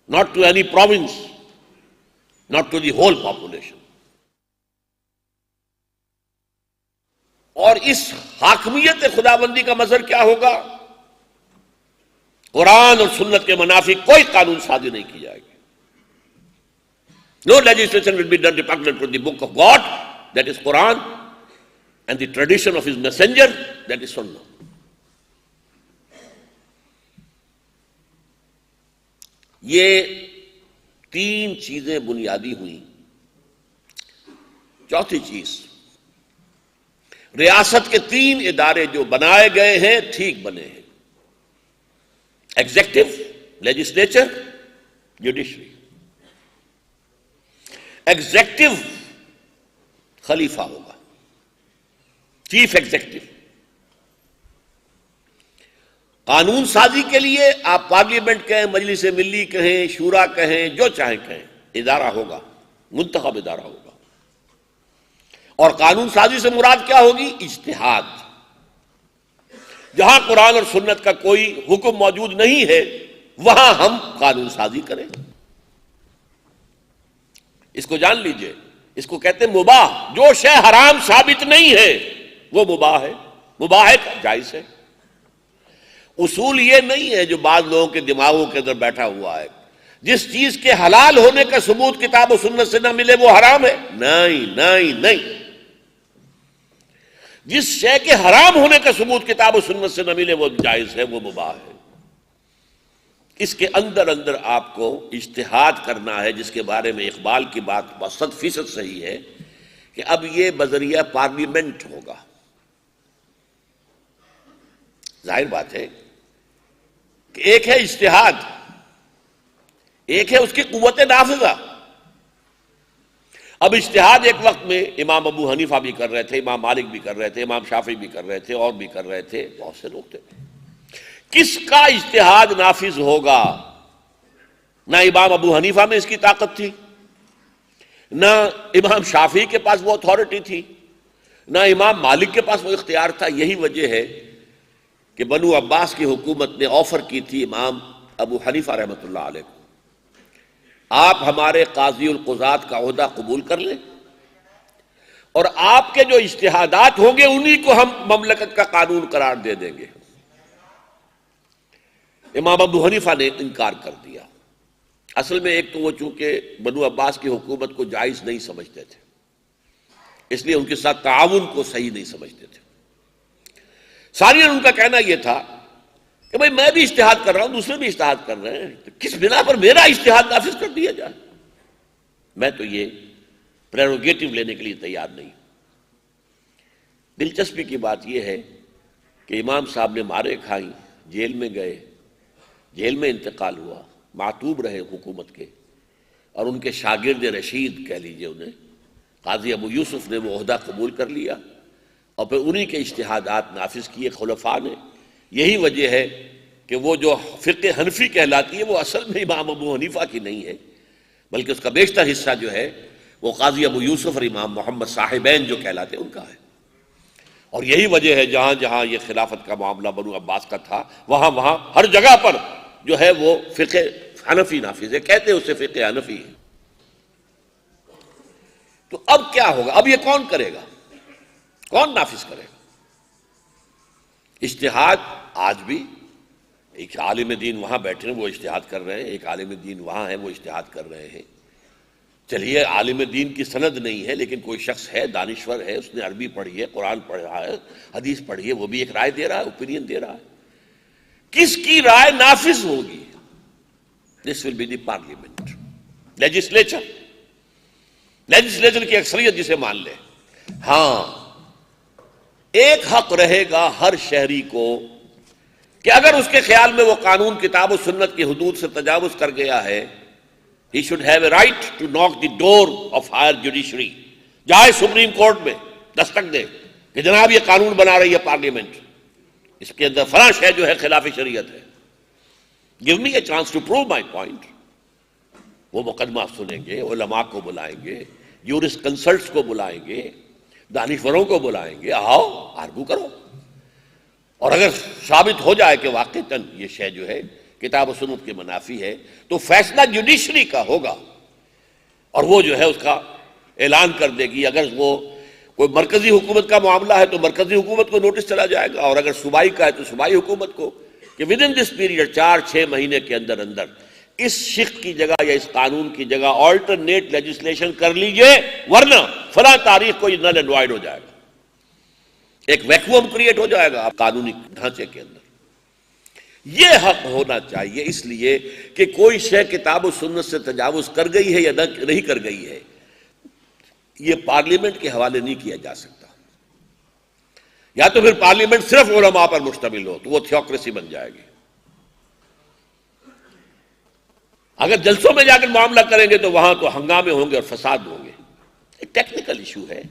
not to any province, not to the whole population. اور اس حاکمیت خداوندی کا مظہر کیا ہوگا؟ قرآن اور سنت کے منافی کوئی قانون سازی نہیں کی جائے گی۔ No legislation will be done repugnant to the book of God, that is Quran, and the tradition of his messenger, that is Sunnah. یہ تین چیزیں بنیادی ہوئیں۔ چوتھی چیز، ریاست کے تین ادارے جو بنائے گئے ہیں ٹھیک بنے ہیں، ایگزیکٹو، لیجسلیچر، جوڈیشری۔ ایگزیکٹو خلیفہ ہوگا، چیف ایگزیکٹو۔ قانون سازی کے لیے آپ پارلیمنٹ کہیں، مجلس ملی کہیں، شورا کہیں، جو چاہیں کہیں، ادارہ ہوگا، منتخب ادارہ ہوگا۔ اور قانون سازی سے مراد کیا ہوگی؟ اجتہاد۔ جہاں قرآن اور سنت کا کوئی حکم موجود نہیں ہے وہاں ہم قانون سازی کریں۔ اس کو جان لیجئے، اس کو کہتے ہیں مباح۔ جو شے حرام ثابت نہیں ہے وہ مباح ہے، مباح ہے، جائز ہے۔ اصول یہ نہیں ہے جو بعض لوگوں کے دماغوں کے اندر بیٹھا ہوا ہے، جس چیز کے حلال ہونے کا ثبوت کتاب و سنت سے نہ ملے وہ حرام ہے۔ نہیں نہیں نہیں، جس شے کے حرام ہونے کا ثبوت کتاب و سنت سے نہ ملے وہ جائز ہے، وہ مباح ہے۔ اس کے اندر اندر آپ کو اجتہاد کرنا ہے، جس کے بارے میں اقبال کی بات 100% صحیح ہے کہ اب یہ بذریعہ پارلیمنٹ ہوگا۔ ظاہر بات ہے کہ ایک ہے اجتہاد، ایک ہے اس کی قوت نافذہ۔ اب اجتہاد ایک وقت میں امام ابو حنیفہ بھی کر رہے تھے، امام مالک بھی کر رہے تھے، امام شافعی بھی کر رہے تھے، اور بھی کر رہے تھے، بہت سے لوگ تھے۔ کس کا اجتہاد نافذ ہوگا؟ نہ امام ابو حنیفہ میں اس کی طاقت تھی، نہ امام شافعی کے پاس وہ اتھارٹی تھی، نہ امام مالک کے پاس وہ اختیار تھا۔ یہی وجہ ہے کہ بنو عباس کی حکومت نے آفر کی تھی امام ابو حنیفہ رحمۃ اللہ علیہ کو، آپ ہمارے قاضی القضات کا عہدہ قبول کر لیں اور آپ کے جو اجتہادات ہوں گے انہی کو ہم مملکت کا قانون قرار دے دیں گے۔ امام ابو حنیفہ نے انکار کر دیا۔ اصل میں ایک تو وہ چونکہ بنو عباس کی حکومت کو جائز نہیں سمجھتے تھے، اس لیے ان کے ساتھ تعاون کو صحیح نہیں سمجھتے تھے۔ ثانیاً ان کا کہنا یہ تھا کہ بھئی میں بھی اجتہاد کر رہا ہوں، دوسرے بھی اجتہاد کر رہے ہیں، تو کس بنا پر میرا اجتہاد نافذ کر دیا جائے؟ میں تو یہ پریروگیٹو لینے کے لیے تیار نہیں۔ دلچسپی کی بات یہ ہے کہ امام صاحب نے مارے کھائیں، جیل میں گئے، جیل میں انتقال ہوا، معتوب رہے حکومت کے، اور ان کے شاگرد رشید کہہ لیجئے انہیں، قاضی ابو یوسف نے وہ عہدہ قبول کر لیا اور پھر انہی کے اجتہادات نافذ کیے خلفاء نے۔ یہی وجہ ہے کہ وہ جو فقہ حنفی کہلاتی ہے وہ اصل میں امام ابو حنیفہ کی نہیں ہے، بلکہ اس کا بیشتر حصہ جو ہے وہ قاضی ابو یوسف اور امام محمد صاحبین جو کہلاتے ہیں ان کا ہے۔ اور یہی وجہ ہے جہاں جہاں یہ خلافت کا معاملہ بنو عباس کا تھا وہاں وہاں ہر جگہ پر جو ہے وہ فقہ حنفی نافذ ہے، کہتے ہیں اسے فقہ حنفی ہے۔ تو اب کیا ہوگا؟ اب یہ کون کرے گا؟ کون نافذ کرے گا؟ اجتہاد آج بھی ایک عالم دین وہاں بیٹھے ہیں وہ اجتہاد کر رہے ہیں، ایک عالم دین وہاں ہے وہ اجتہاد کر رہے ہیں۔ چلیے عالم دین کی سند نہیں ہے لیکن کوئی شخص ہے، دانشور ہے، اس نے عربی پڑھی ہے، قرآن پڑھا ہے، حدیث پڑھی ہے، وہ بھی ایک رائے دے رہا ہے، اوپینین دے رہا ہے۔ کس کی رائے نافذ ہوگی؟ This will be the parliament, legislature, legislature کی اکثریت جسے مان لے۔ ہاں ایک حق رہے گا ہر شہری کو کہ اگر اس کے خیال میں وہ قانون کتاب و سنت کی حدود سے تجاوز کر گیا ہے، he should have a right to knock the door of higher judiciary، جائے سپریم کورٹ میں دستک دے کہ جناب یہ قانون بنا رہی ہے پارلیمنٹ، اس کے اندر فلاں شے جو ہے خلاف شریعت ہے، give me a chance to prove my point۔ وہ مقدمہ سنیں گے، علماء کو بلائیں گے، جورسٹ کنسلٹس کو بلائیں گے، دانشوروں کو بلائیں گے، آؤ آرگو کرو، اور اگر ثابت ہو جائے کہ واقعتاً یہ شے جو ہے کتاب و سنت کے منافی ہے تو فیصلہ جوڈیشری کا ہوگا، اور وہ جو ہے اس کا اعلان کر دے گی۔ اگر وہ کوئی مرکزی حکومت کا معاملہ ہے تو مرکزی حکومت کو نوٹس چلا جائے گا، اور اگر صوبائی کا ہے تو صوبائی حکومت کو، کہ ود ان دس پیریڈ 4-6 مہینے کے اندر اندر اس شق کی جگہ یا اس قانون کی جگہ آلٹرنیٹ لیجسلیشن کر لیجئے، ورنہ فلاں تاریخ کو یہ نل اینڈ وائڈ ہو جائے گا، ایک ویکوم کریٹ ہو جائے گا قانونی ڈھانچے کے اندر۔ یہ حق ہونا چاہیے، اس لیے کہ کوئی شے کتاب و سنت سے تجاوز کر گئی ہے یا نہیں کر گئی ہے، یہ پارلیمنٹ کے حوالے نہیں کیا جا سکتا۔ یا تو پھر پارلیمنٹ صرف علماء پر مشتمل ہو تو وہ تھیوکریسی بن جائے گی۔ اگر جلسوں میں جا کر معاملہ کریں گے تو وہاں تو ہنگامے ہوں گے اور فساد ہوں گے۔ ایک ٹیکنیکل ایشو ہے،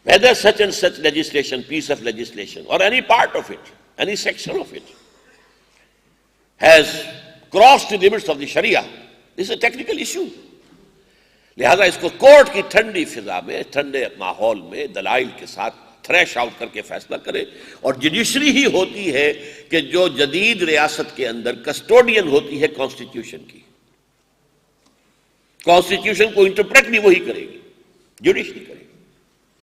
whether such and such legislation, piece of legislation, or any part of it, any section of it has crossed the limits of the Sharia. This is a technical issue. لہذا اس کو court کی ٹھنڈی فضا میں، ٹھنڈے ماحول میں دلائل کے ساتھ تھریش آؤٹ کر کے فیصلہ کرے، اور جوڈیشری ہی ہوتی ہے کہ جو جدید ریاست کے اندر کسٹوڈین ہوتی ہے کانسٹیٹیوشن کی، کانسٹیٹیوشن کو انٹرپریٹ بھی وہی کرے گی، جوڈیشری کرے گی۔